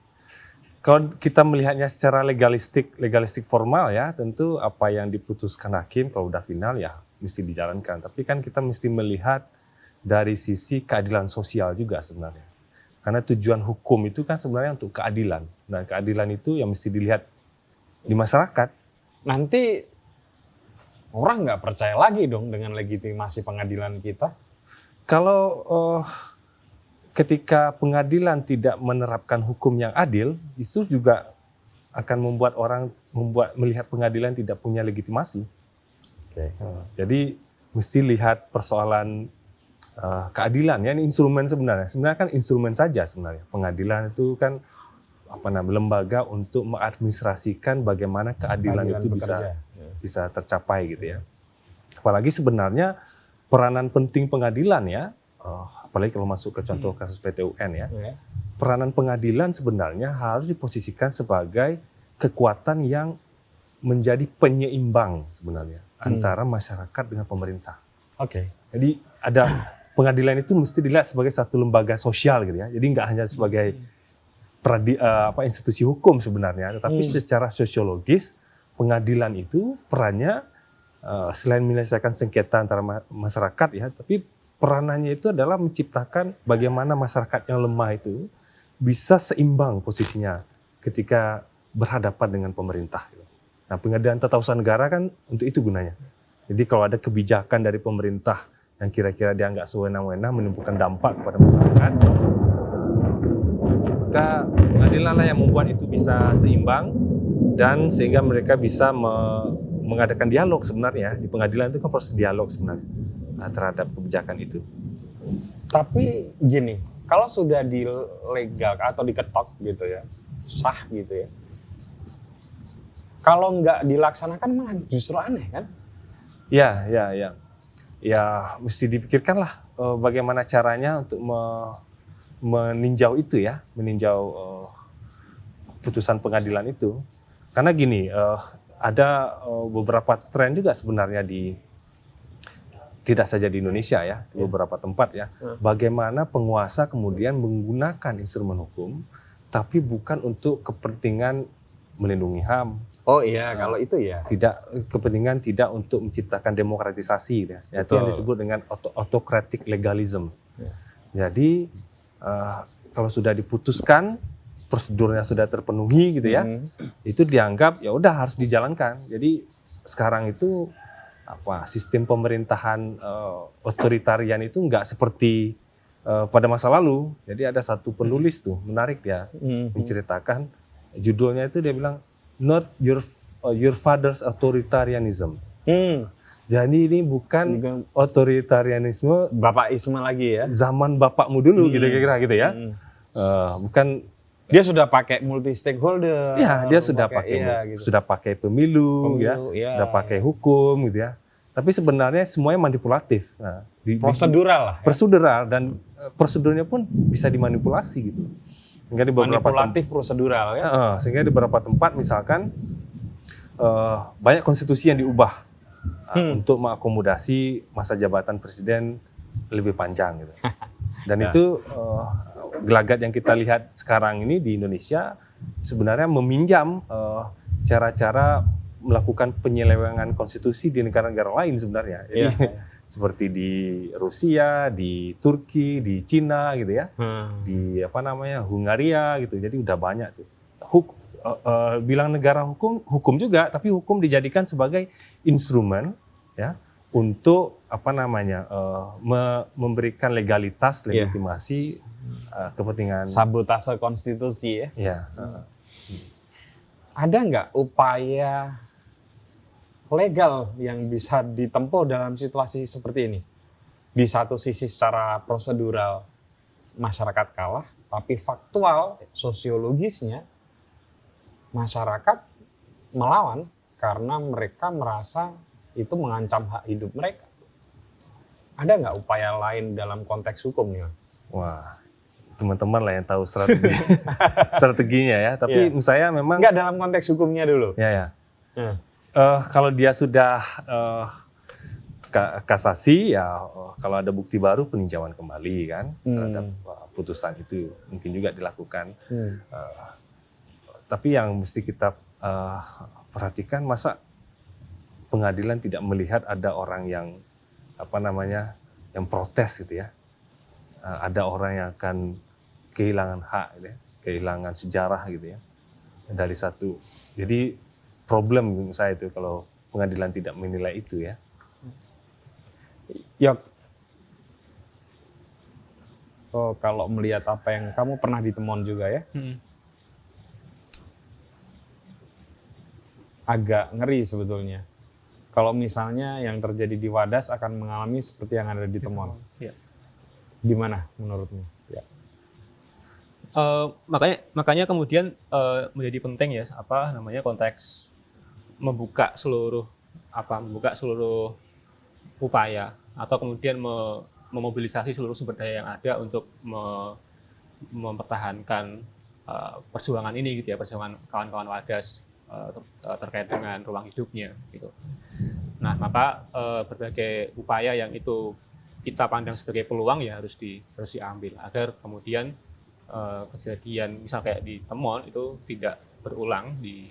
Kalau kita melihatnya secara legalistik formal ya, tentu apa yang diputuskan hakim kalau udah final ya mesti dijalankan. Tapi kan kita mesti melihat dari sisi keadilan sosial juga sebenarnya. Karena tujuan hukum itu kan sebenarnya untuk keadilan. Dan keadilan itu yang mesti dilihat di masyarakat. Nanti orang nggak percaya lagi dong dengan legitimasi pengadilan kita. Kalau ketika pengadilan tidak menerapkan hukum yang adil, itu juga akan membuat orang melihat pengadilan tidak punya legitimasi. Jadi mesti lihat persoalan keadilan ya, ini instrumen sebenarnya. Sebenarnya kan instrumen saja sebenarnya. Pengadilan itu kan lembaga untuk mengadministrasikan bagaimana keadilan itu bisa tercapai gitu ya. Apalagi sebenarnya peranan penting pengadilan ya. Apalagi kalau masuk ke contoh kasus PT UN ya, peranan pengadilan sebenarnya harus diposisikan sebagai kekuatan yang menjadi penyeimbang sebenarnya antara masyarakat dengan pemerintah. Jadi ada pengadilan itu mesti dilihat sebagai satu lembaga sosial gitu ya. Jadi nggak hanya sebagai institusi hukum sebenarnya, tetapi secara sosiologis pengadilan itu perannya selain menyelesaikan sengketa antara masyarakat ya, tapi peranannya itu adalah menciptakan bagaimana masyarakat yang lemah itu bisa seimbang posisinya ketika berhadapan dengan pemerintah. Nah, pengadilan tata usaha negara kan untuk itu gunanya. Jadi kalau ada kebijakan dari pemerintah yang kira-kira dianggap sewenang-wenang menimbulkan dampak kepada masyarakat, maka pengadilan lah yang membuat itu bisa seimbang dan sehingga mereka bisa mengadakan dialog sebenarnya. Di pengadilan itu kan proses dialog sebenarnya terhadap kebijakan itu. Tapi gini, kalau sudah dilegal atau diketok gitu ya, sah gitu ya, kalau nggak dilaksanakan malah justru aneh kan? Ya mesti dipikirkanlah bagaimana caranya untuk meninjau itu ya, putusan pengadilan itu. Karena gini, ada beberapa tren juga sebenarnya tidak saja di Indonesia ya, di beberapa tempat ya, bagaimana penguasa kemudian menggunakan instrumen hukum, tapi bukan untuk kepentingan melindungi HAM. Oh iya, kalau itu ya. Kepentingan tidak untuk menciptakan demokratisasi ya. Itu yang disebut dengan autocratic legalism. Jadi kalau sudah diputuskan prosedurnya sudah terpenuhi gitu ya, itu dianggap ya udah harus dijalankan. Jadi sekarang itu sistem pemerintahan otoritarian itu nggak seperti pada masa lalu. Jadi ada satu penulis tuh menarik ya, menceritakan judulnya itu dia bilang not your father's authoritarianism. Jadi ini bukan otoritarianisme Bapaisme lagi ya. zaman bapakmu dulu gitu kira-kira gitu ya. Bukan Dia sudah pakai multi stakeholder. ya dia sudah gitu. sudah pakai pemilu ya, sudah pakai hukum gitu ya. Tapi sebenarnya semuanya manipulatif. Nah, Prosedural lah. Ya? Prosedural dan prosedurnya pun bisa dimanipulasi gitu. Sehingga di beberapa Manipulatif prosedural ya. sehingga di beberapa tempat misalkan banyak konstitusi yang diubah untuk mengakomodasi masa jabatan presiden lebih panjang gitu. Dan itu gelagat yang kita lihat sekarang ini di Indonesia sebenarnya meminjam cara-cara melakukan penyelewengan konstitusi di negara-negara lain sebenarnya. Jadi seperti di Rusia, di Turki, di Cina gitu ya, di Hungaria gitu. Jadi udah banyak tuh. Bilang negara hukum juga, tapi hukum dijadikan sebagai instrumen ya untuk memberikan legalitas, legitimasi kepentingan Sabotase konstitusi ya. Ya. Ada nggak upaya legal yang bisa ditempuh dalam situasi seperti ini? Di satu sisi secara prosedural masyarakat kalah, tapi faktual, sosiologisnya masyarakat melawan karena mereka merasa itu mengancam hak hidup mereka. Ada nggak upaya lain dalam konteks hukum nih, Mas? Wah, teman-teman lah yang tahu strateginya ya. Tapi saya memang nggak dalam konteks hukumnya dulu. Ya. Kalau dia sudah kasasi ya, kalau ada bukti baru peninjauan kembali kan terhadap putusan itu mungkin juga dilakukan. Tapi yang mesti kita perhatikan, masa pengadilan tidak melihat ada orang yang yang protes gitu ya. Ada orang yang akan kehilangan hak gitu ya, kehilangan sejarah gitu ya dari satu. Jadi problem menurut saya itu kalau pengadilan tidak menilai itu ya. Ya. Kalau melihat apa yang kamu pernah ditemon juga ya. Agak ngeri sebetulnya. Kalau misalnya yang terjadi di Wadas akan mengalami seperti yang ada di Temon. Ya. Gimana menurutmu? Ya. Makanya kemudian menjadi penting ya konteks membuka seluruh upaya atau kemudian memobilisasi seluruh sumber daya yang ada untuk mempertahankan perjuangan ini gitu ya, perjuangan kawan-kawan Wadas terkait dengan ruang hidupnya gitu. Nah, maka berbagai upaya yang itu kita pandang sebagai peluang ya harus diambil agar kemudian kejadian misal kayak di Temon itu tidak berulang di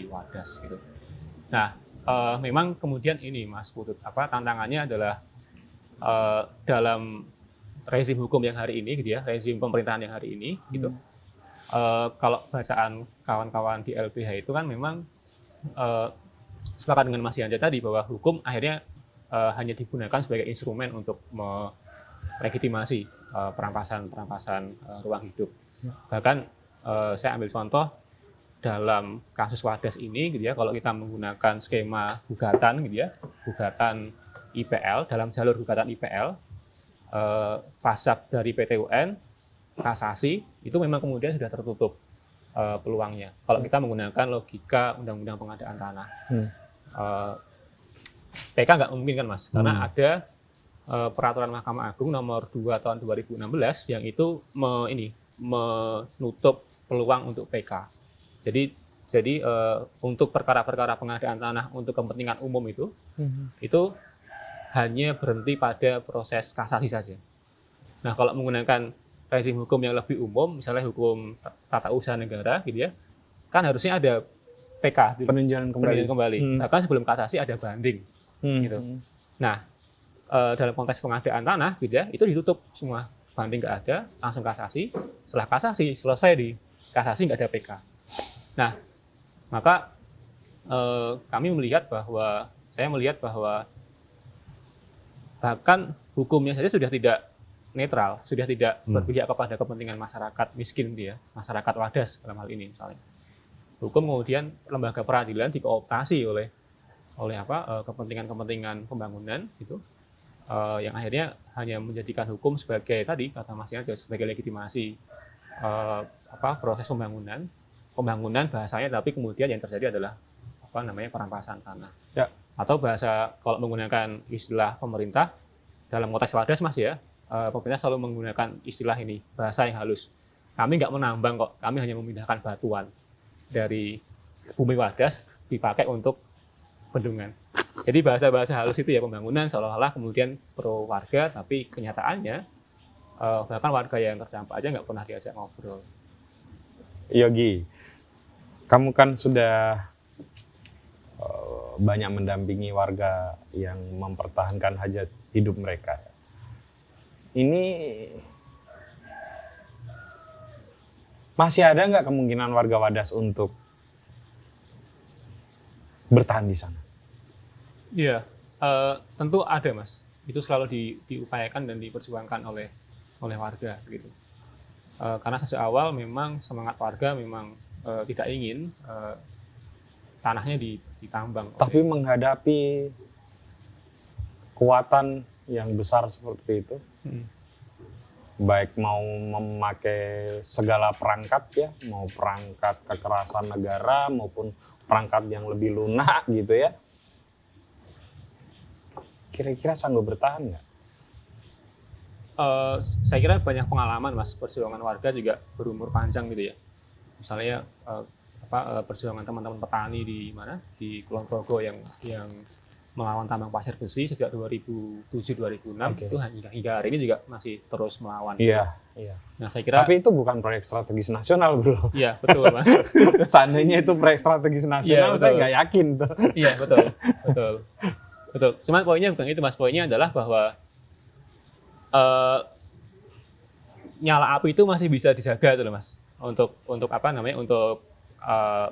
Wadas gitu. Nah, memang kemudian ini Mas Putut, tantangannya adalah dalam rezim hukum yang hari ini gitu ya, rezim pemerintahan yang hari ini gitu. Kalau bacaan kawan-kawan di LBH itu kan memang sepakat dengan Mas Yanja tadi bahwa hukum akhirnya hanya digunakan sebagai instrumen untuk melegitimasi perampasan ruang hidup. Bahkan saya ambil contoh dalam kasus Wadas ini gitu ya, kalau kita menggunakan skema gugatan gitu ya, gugatan IPL, dalam jalur gugatan IPL, pasab dari PT UN, kasasi, itu memang kemudian sudah tertutup peluangnya. Kalau kita menggunakan logika Undang-Undang Pengadaan Tanah. PK nggak memungkinkan Mas, karena ada peraturan Mahkamah Agung nomor 2 tahun 2016 yang itu menutup peluang untuk PK. Jadi untuk perkara-perkara pengadaan tanah untuk kepentingan umum itu hanya berhenti pada proses kasasi saja. Nah, kalau menggunakan rezim hukum yang lebih umum, misalnya hukum tata usaha negara gitu ya, kan harusnya ada PK, peninjauan kembali. Bahkan sebelum kasasi ada banding gitu. Nah, dalam konteks pengadaan tanah gitu ya, itu ditutup semua banding nggak ada, langsung kasasi. Setelah kasasi, selesai di kasasi nggak ada PK. Nah, maka saya melihat bahwa bahkan hukumnya saja sudah tidak netral, sudah tidak berpihak kepada kepentingan masyarakat miskin dia, masyarakat wadas dalam hal ini misalnya. Hukum kemudian lembaga peradilan dikooptasi oleh kepentingan-kepentingan pembangunan gitu, yang akhirnya hanya menjadikan hukum sebagai tadi kata Mas Ian sebagai legitimasi proses pembangunan bahasanya, tapi kemudian yang terjadi adalah perampasan tanah. Ya. Atau bahasa kalau menggunakan istilah pemerintah dalam konteks wadas Mas ya, pemerintah selalu menggunakan istilah ini, bahasa yang halus. Kami nggak menambang kok, kami hanya memindahkan batuan dari bumi wadas dipakai untuk bendungan. Jadi bahasa-bahasa halus itu ya pembangunan seolah-olah kemudian pro warga, tapi kenyataannya bahkan warga yang terdampak aja nggak pernah diajak ngobrol. Yogi, kamu kan sudah banyak mendampingi warga yang mempertahankan hajat hidup mereka. Ini masih ada nggak kemungkinan warga Wadas untuk bertahan di sana? Iya, tentu ada Mas. Itu selalu diupayakan dan diperjuangkan oleh warga gitu. Karena sejak awal memang semangat warga memang tidak ingin tanahnya ditambang. Tapi menghadapi kekuatan yang besar seperti itu, baik mau memakai segala perangkat ya, mau perangkat kekerasan negara maupun perangkat yang lebih lunak gitu ya, kira-kira sanggup bertahan nggak? Saya kira banyak pengalaman Mas, perjuangan warga juga berumur panjang gitu ya. Misalnya perjuangan teman-teman petani di Kulon Progo yang melawan tambang pasir besi sejak 2007-2006 itu hingga hari ini juga masih terus melawan. Iya. Nah, saya kira. Tapi itu bukan proyek strategis nasional, bro. Iya, betul, Mas. Seandainya itu proyek strategis nasional, saya nggak yakin tuh. Iya, betul. Cuman poinnya bukan itu, Mas. Poinnya adalah bahwa nyala api itu masih bisa dijaga tuh, Mas. Untuk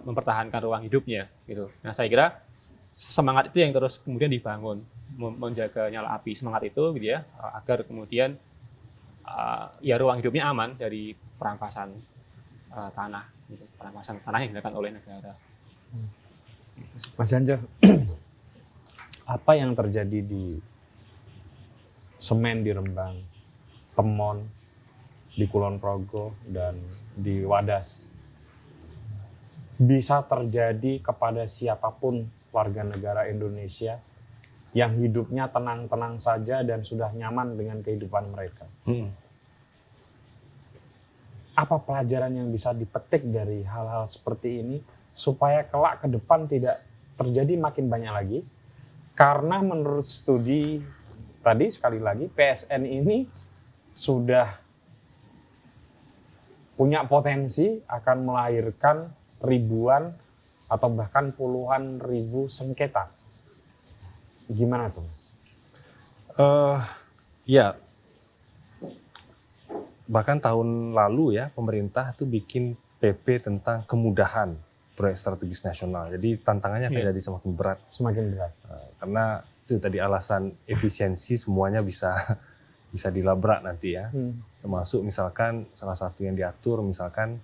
mempertahankan ruang hidupnya, gitu. Nah, saya kira semangat itu yang terus kemudian dibangun, menjaga nyala api semangat itu gitu ya, agar kemudian ruang hidupnya aman dari perampasan tanah gitu, perampasan tanah yang dilakukan oleh negara. Mas Janjo, apa yang terjadi di Semen di Rembang, Temon di Kulon Progo dan di Wadas bisa terjadi kepada siapapun warga negara Indonesia yang hidupnya tenang-tenang saja dan sudah nyaman dengan kehidupan mereka. Apa pelajaran yang bisa dipetik dari hal-hal seperti ini supaya kelak ke depan tidak terjadi makin banyak lagi? Karena menurut studi tadi sekali lagi PSN ini sudah punya potensi akan melahirkan ribuan atau bahkan puluhan ribu sengketa. Gimana tuh, Mas? Ya, bahkan tahun lalu ya pemerintah tuh bikin PP tentang kemudahan proyek strategis nasional. Jadi tantangannya akan jadi semakin berat. Semakin berat. Karena itu tadi alasan efisiensi semuanya bisa dilabrak nanti ya. Termasuk misalkan salah satu yang diatur misalkan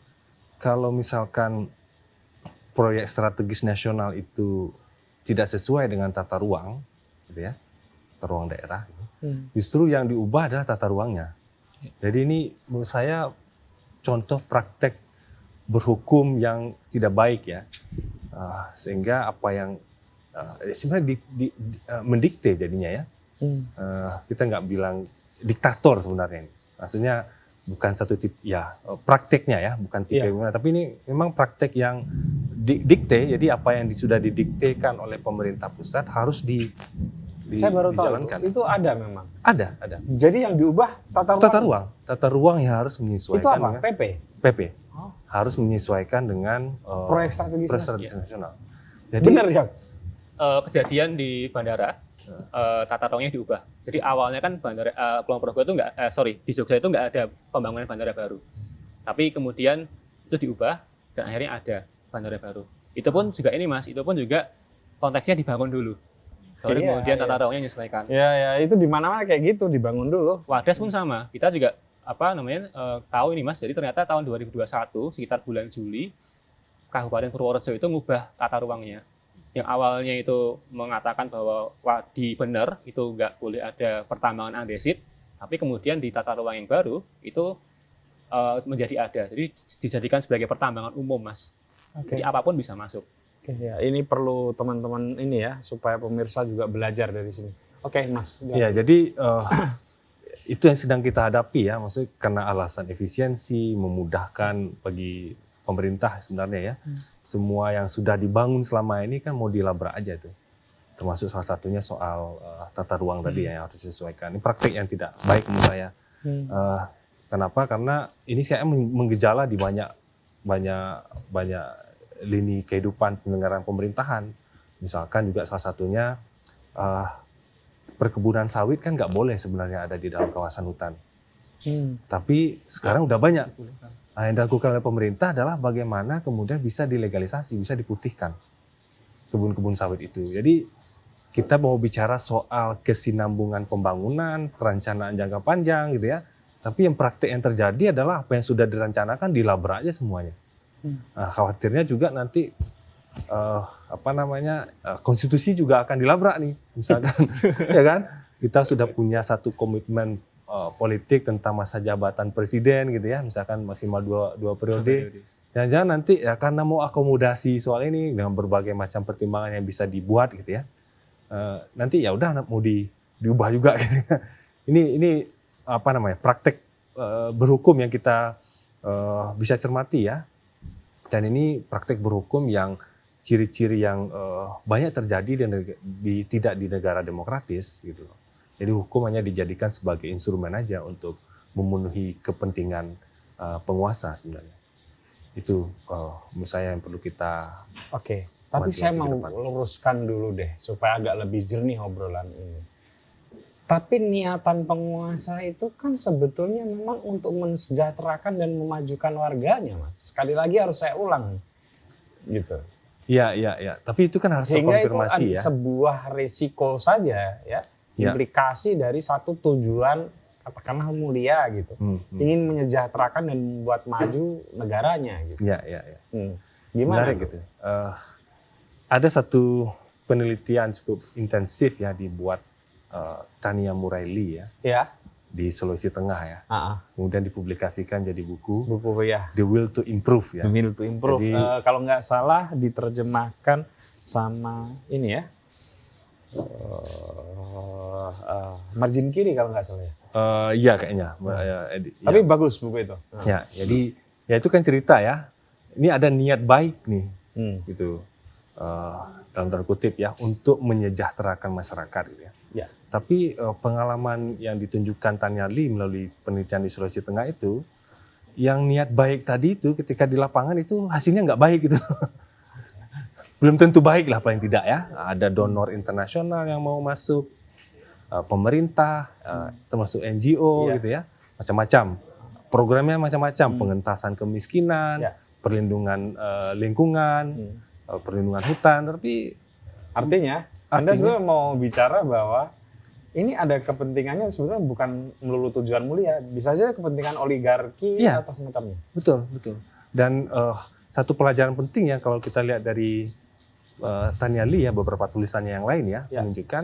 kalau misalkan proyek strategis nasional itu tidak sesuai dengan tata ruang, gitu ya, tata ruang daerah. Justru yang diubah adalah tata ruangnya. Jadi ini menurut saya contoh praktek berhukum yang tidak baik ya, sehingga apa yang sebenarnya mendikte jadinya ya. Kita nggak bilang diktator sebenarnya ini. Maksudnya bukan satu tipe ya prakteknya ya, bukan tipe tapi ini memang praktek yang didikte. Jadi apa yang sudah didiktekan oleh pemerintah pusat harus saya baru dijalankan. Tahu itu ada memang. Ada. Jadi yang diubah tata ruang yang harus menyesuaikan. Itu apa? PP. Harus menyesuaikan dengan proyek strategis nasional. Jadi, benar ya? kejadian di bandara, tata ruangnya diubah. Jadi awalnya kan bandara Kulon Progo itu di Jogja itu nggak ada pembangunan bandara baru. Tapi kemudian itu diubah dan akhirnya ada bandara baru. Itu pun juga ini Mas, itu pun juga konteksnya dibangun dulu. Baru kemudian tata ruangnya menyesuaikan. Ya, itu di mana-mana kayak gitu, dibangun dulu. Wadas pun sama. Kita juga tahu ini Mas. Jadi ternyata tahun 2021 sekitar bulan Juli Kabupaten Purworejo itu ngubah tata ruangnya. Yang awalnya itu mengatakan bahwa di bener itu nggak boleh ada pertambangan andesit, tapi kemudian di tata ruang yang baru itu menjadi ada. Jadi dijadikan sebagai pertambangan umum Mas. Jadi apapun bisa masuk. Ya, ini perlu teman-teman ini ya, supaya pemirsa juga belajar dari sini. Oke, Mas. Ya, jadi itu yang sedang kita hadapi ya, maksudnya karena alasan efisiensi, memudahkan bagi pemerintah sebenarnya ya. Semua yang sudah dibangun selama ini kan mau dilabrak aja tuh. Termasuk salah satunya soal tata ruang tadi yang harus disesuaikan. Ini praktik yang tidak baik menurut saya. Kenapa? Karena ini kayaknya menggejala di banyak lini kehidupan penyelenggaraan pemerintahan. Misalkan juga salah satunya perkebunan sawit kan nggak boleh sebenarnya ada di dalam kawasan hutan. Tapi sekarang udah banyak. Nah, yang dilakukan oleh pemerintah adalah bagaimana kemudian bisa dilegalisasi, bisa diputihkan kebun-kebun sawit itu. Jadi kita mau bicara soal kesinambungan pembangunan, perencanaan jangka panjang gitu ya. Tapi yang praktik yang terjadi adalah apa yang sudah direncanakan dilabrak aja semuanya. Nah, khawatirnya juga nanti konstitusi juga akan dilabrak nih, misalkan, ya kan? Kita sudah punya satu komitmen politik tentang masa jabatan presiden gitu ya, misalkan maksimal dua periode. Jangan-jangan nanti ya karena mau akomodasi soal ini dengan berbagai macam pertimbangan yang bisa dibuat gitu ya, nanti ya udah mau diubah juga gitu. Ini praktek berhukum yang kita bisa cermati ya. Dan ini praktek berhukum yang ciri-ciri yang banyak terjadi tidak di negara demokratis gitu loh. Jadi hukum hanya dijadikan sebagai instrumen aja untuk memenuhi kepentingan penguasa sebenarnya. Itu menurut saya yang perlu kita. Oke, tapi saya mau luruskan dulu deh supaya agak lebih jernih obrolan ini. Tapi niatan penguasa itu kan sebetulnya memang untuk mensejahterakan dan memajukan warganya, Mas. Sekali lagi harus saya ulang, gitu. Iya. Tapi itu kan harus terkonfirmasi ya. Sebuah resiko saja ya, implikasi dari satu tujuan katakanlah mulia gitu, ingin menyejahterakan dan membuat maju negaranya gitu. Iya. Gimana menarik gitu? Ada satu penelitian cukup intensif ya dibuat Tania Muraili ya di Sulawesi Tengah ya. Kemudian dipublikasikan jadi buku ya. The Will to Improve ya. The Will to Improve. Jadi, kalau nggak salah diterjemahkan sama ini ya. Margin Kiri kalau nggak salah ya. Iya kayaknya. Tapi bagus buku itu. Ya, jadi ya itu kan cerita ya. Ini ada niat baik nih, gitu. Dalam tanda kutip ya, untuk menyejahterakan masyarakat gitu ya. Tapi pengalaman yang ditunjukkan Tania Lee melalui penelitian di Sulawesi Tengah itu, yang niat baik tadi itu ketika di lapangan itu hasilnya nggak baik gitu. Belum tentu baik lah paling tidak ya. Ada donor internasional yang mau masuk, pemerintah, termasuk NGO gitu ya, macam-macam. Programnya macam-macam, pengentasan kemiskinan, perlindungan lingkungan, perlindungan hutan. Tapi artinya Anda sebenarnya mau bicara bahwa ini ada kepentingannya sebenarnya bukan melulu tujuan mulia, bisa saja kepentingan oligarki atau semacamnya. Betul. Dan satu pelajaran penting ya kalau kita lihat dari Tania Lee ya, beberapa tulisannya yang lain ya, menunjukkan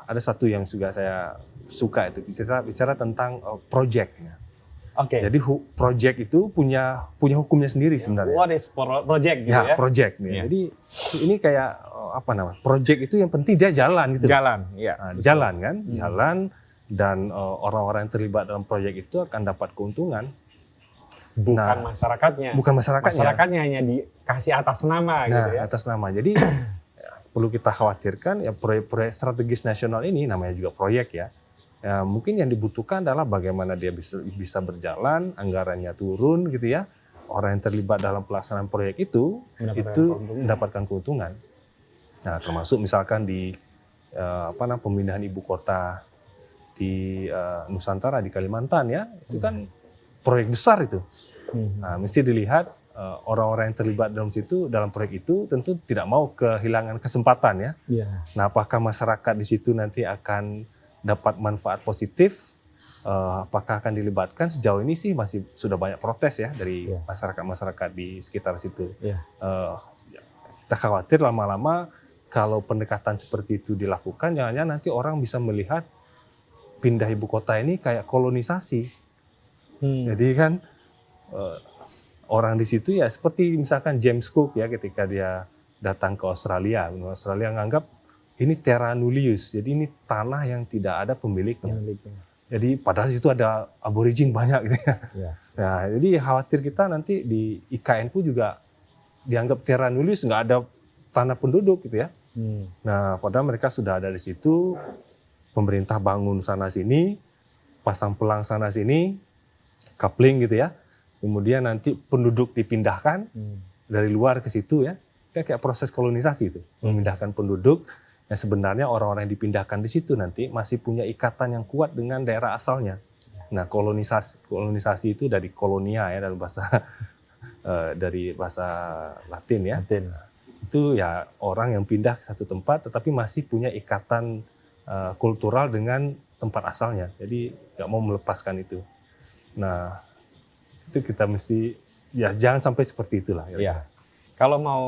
ada satu yang juga saya suka itu bicara tentang project ya. Jadi project itu punya hukumnya sendiri sebenarnya. What is project gitu ya? Project nih. Jadi ini kayak project itu yang penting dia jalan gitu. Jalan Jalan dan orang-orang yang terlibat dalam project itu akan dapat keuntungan. Bukan masyarakatnya. Masyarakatnya hanya dikasih atas nama gitu ya. Atas nama. Jadi perlu kita khawatirkan ya proyek-proyek strategis nasional ini namanya juga proyek ya. Ya, mungkin yang dibutuhkan adalah bagaimana dia bisa berjalan, anggarannya turun gitu ya. Orang yang terlibat dalam pelaksanaan proyek itu mendapatkan keuntungan. Nah, termasuk misalkan di pemindahan ibu kota di Nusantara, di Kalimantan ya, itu kan proyek besar itu. Nah, mesti dilihat orang-orang yang terlibat dalam proyek itu tentu tidak mau kehilangan kesempatan ya. Nah, apakah masyarakat di situ nanti akan dapat manfaat positif? Apakah akan dilibatkan? Sejauh ini sih masih sudah banyak protes ya dari masyarakat di sekitar situ. Kita khawatir lama-lama kalau pendekatan seperti itu dilakukan, jangan-jangan nanti orang bisa melihat pindah ibu kota ini kayak kolonisasi. Jadi kan orang di situ ya seperti misalkan James Cook ya, ketika dia datang ke Australia nganggap ini terra nullius, jadi ini tanah yang tidak ada pemiliknya. Jadi padahal di situ ada aborigin banyak gitu ya. Nah, jadi khawatir kita nanti di IKN pun juga dianggap terra nullius, nggak ada tanah penduduk gitu ya. Nah, padahal mereka sudah ada di situ, pemerintah bangun sana sini, pasang pelang sana sini, coupling gitu ya. Kemudian nanti penduduk dipindahkan dari luar ke situ ya. Kayak proses kolonisasi itu, memindahkan penduduk. Yang sebenarnya orang-orang yang dipindahkan di situ nanti masih punya ikatan yang kuat dengan daerah asalnya. Nah, kolonisasi itu dari kolonia ya, dari bahasa Latin ya. Itu ya orang yang pindah ke satu tempat tetapi masih punya ikatan kultural dengan tempat asalnya. Jadi nggak mau melepaskan itu. Nah, itu kita mesti ya jangan sampai seperti itulah. Ya. Kalau mau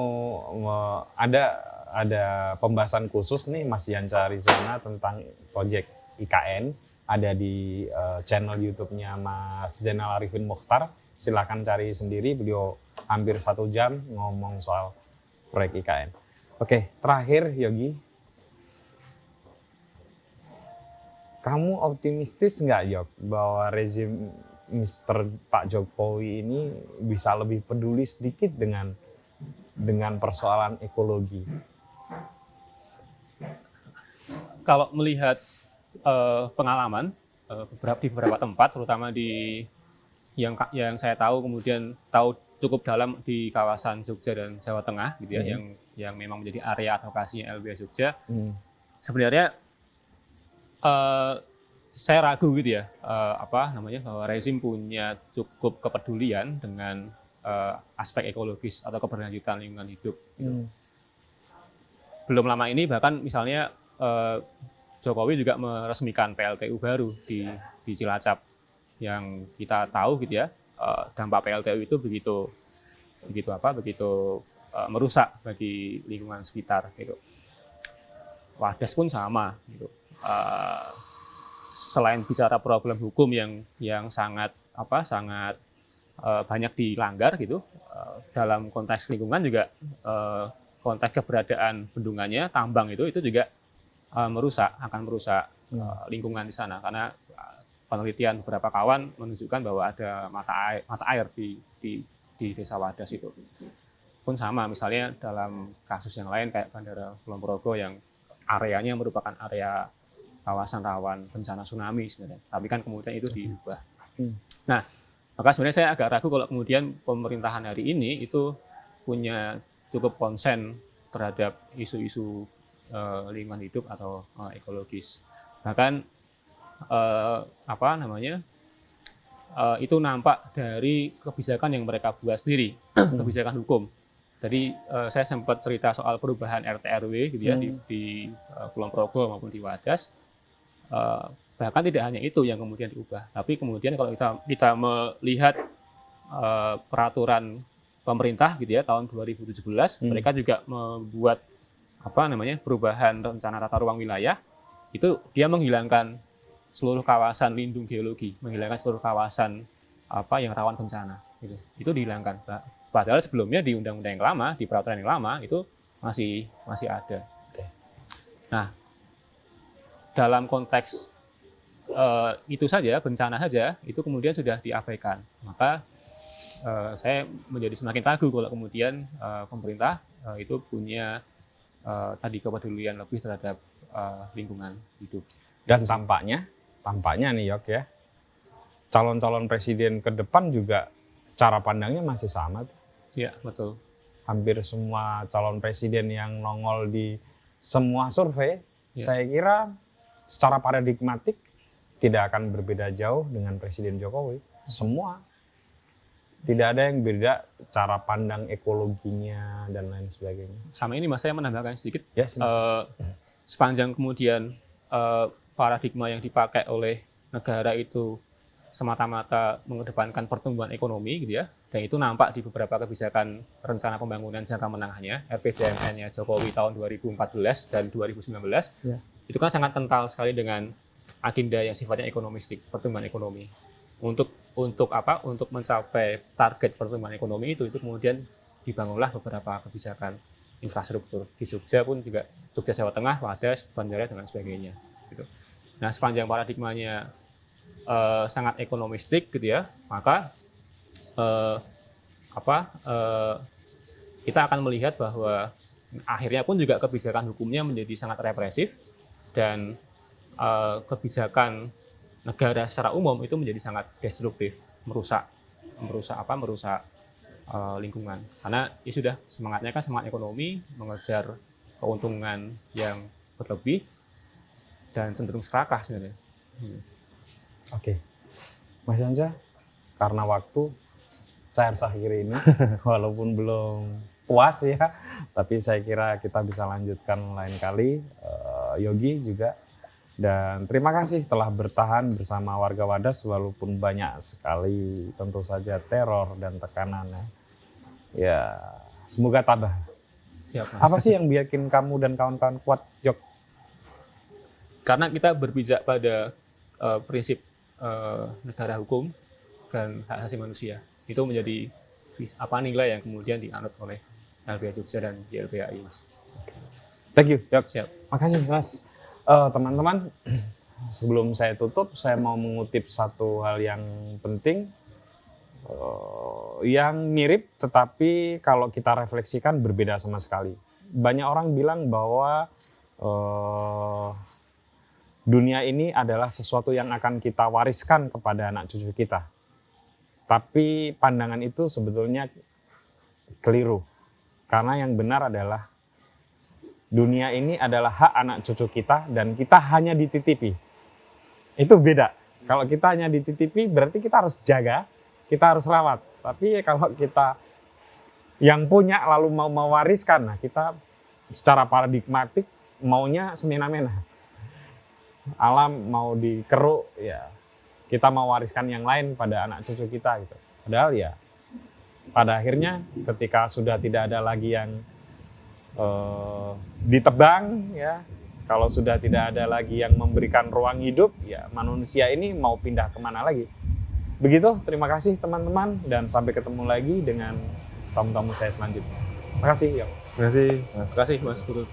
ada pembahasan khusus nih Mas Yanca Rizana tentang proyek IKN, ada di channel YouTube-nya Mas Zainal Arifin Mokhtar. Silakan cari sendiri, beliau hampir 1 jam ngomong soal proyek IKN. Oke, terakhir Yogi, kamu optimistis nggak Yok bahwa rezim Pak Jokowi ini bisa lebih peduli sedikit dengan persoalan ekologi? Kalau melihat pengalaman di beberapa tempat, terutama di yang saya tahu, kemudian tahu cukup dalam di kawasan Jogja dan Jawa Tengah gitu ya, yang memang menjadi area advokasinya LBH Jogja. Sebenarnya saya ragu gitu ya, bahwa rezim punya cukup kepedulian dengan aspek ekologis atau keberlanjutan lingkungan hidup. Gitu. Belum lama ini bahkan misalnya Jokowi juga meresmikan PLTU baru di Cilacap, yang kita tahu gitu ya, dampak PLTU itu begitu merusak bagi lingkungan sekitar gitu. Wadas pun sama gitu. Selain bicara problem hukum yang sangat banyak dilanggar gitu, dalam konteks lingkungan juga konteks keberadaan bendungannya, tambang itu juga akan merusak lingkungan di sana, karena penelitian beberapa kawan menunjukkan bahwa ada mata air di Desa Wadas itu. Pun sama misalnya dalam kasus yang lain kayak Bandara Kulon Progo yang areanya merupakan area kawasan rawan bencana tsunami sebenarnya, tapi kan kemudian itu diubah. Nah, maka sebenarnya saya agak ragu kalau kemudian pemerintahan hari ini itu punya cukup konsen terhadap isu-isu lingkungan hidup atau ekologis. Bahkan itu nampak dari kebijakan yang mereka buat sendiri, kebijakan hukum. Jadi saya sempat cerita soal perubahan RT/RW gitu ya di Kulon Progo maupun di Wadas. Bahkan tidak hanya itu yang kemudian diubah, tapi kemudian kalau kita melihat peraturan pemerintah gitu ya tahun 2017, mereka juga membuat perubahan rencana tata ruang wilayah. Itu dia menghilangkan seluruh kawasan lindung geologi, menghilangkan seluruh kawasan yang rawan bencana gitu. Itu dihilangkan. Padahal sebelumnya di undang-undang yang lama, di peraturan yang lama itu masih ada. Nah, dalam konteks itu saja, bencana saja, itu kemudian sudah diabaikan. Maka saya menjadi semakin ragu kalau kemudian pemerintah itu punya tadi kepedulian lebih terhadap lingkungan hidup. Dan tampaknya nih Yok ya, calon-calon presiden ke depan juga cara pandangnya masih sama. Iya, betul. Hampir semua calon presiden yang nongol di semua survei, saya kira secara paradigmatik tidak akan berbeda jauh dengan Presiden Jokowi. Semua. Tidak ada yang beda cara pandang ekologinya dan lain sebagainya. Sama ini Mas, saya menambahkan sedikit. Ya, Sepanjang kemudian paradigma yang dipakai oleh negara itu semata-mata mengedepankan pertumbuhan ekonomi gitu ya, dan itu nampak di beberapa kebijakan rencana pembangunan jangka menengahnya, RPJMN-nya Jokowi tahun 2014 dan 2019, itu kan sangat kental sekali dengan agenda yang sifatnya ekonomistik, pertumbuhan ekonomi. Untuk apa? Untuk mencapai target pertumbuhan ekonomi itu kemudian dibangunlah beberapa kebijakan infrastruktur. Di Jogja pun juga, Jogja Jawa Tengah, Wadas, Banjaraya dan lain sebagainya. Gitu. Nah, sepanjang paradigmanya sangat ekonomistik gitu ya, maka kita akan melihat bahwa akhirnya pun juga kebijakan hukumnya menjadi sangat represif dan kebijakan negara secara umum itu menjadi sangat destruktif, merusak lingkungan. Karena ya sudah, semangatnya kan semangat ekonomi, mengejar keuntungan yang berlebih dan cenderung serakah sebenarnya. Oke, Mas Yanja, karena waktu saya harus akhiri ini, walaupun belum puas ya, tapi saya kira kita bisa lanjutkan lain kali. Yogi juga, dan terima kasih telah bertahan bersama warga Wadas walaupun banyak sekali tentu saja teror dan tekanannya. Ya, semoga tabah. Siap, Mas. Apa sih yang bikin kamu dan kawan-kawan kuat, Jok? Karena kita berpijak pada prinsip negara hukum dan hak asasi manusia. Itu menjadi nilai yang kemudian dianut oleh LBH Jogja dan YLBHI. Thank you, Jok. Siap. Makasih, Mas. Teman-teman, sebelum saya tutup, saya mau mengutip satu hal yang penting, yang mirip, tetapi kalau kita refleksikan berbeda sama sekali. Banyak orang bilang bahwa dunia ini adalah sesuatu yang akan kita wariskan kepada anak cucu kita. Tapi pandangan itu sebetulnya keliru. Karena yang benar adalah dunia ini adalah hak anak cucu kita dan kita hanya dititipi. Itu beda. Kalau kita hanya dititipi berarti kita harus jaga, kita harus rawat. Tapi kalau kita yang punya lalu mau mewariskan, nah kita secara paradigmatik maunya semena-mena. Alam mau dikeruk, ya kita mau wariskan yang lain pada anak cucu kita gitu. Padahal ya pada akhirnya ketika sudah tidak ada lagi yang ditebang, ya kalau sudah tidak ada lagi yang memberikan ruang hidup, ya manusia ini mau pindah kemana lagi. Begitu, terima kasih teman-teman dan sampai ketemu lagi dengan tamu-tamu saya selanjutnya. Terima kasih. Terima kasih, Mas. Terima kasih Mas Putut.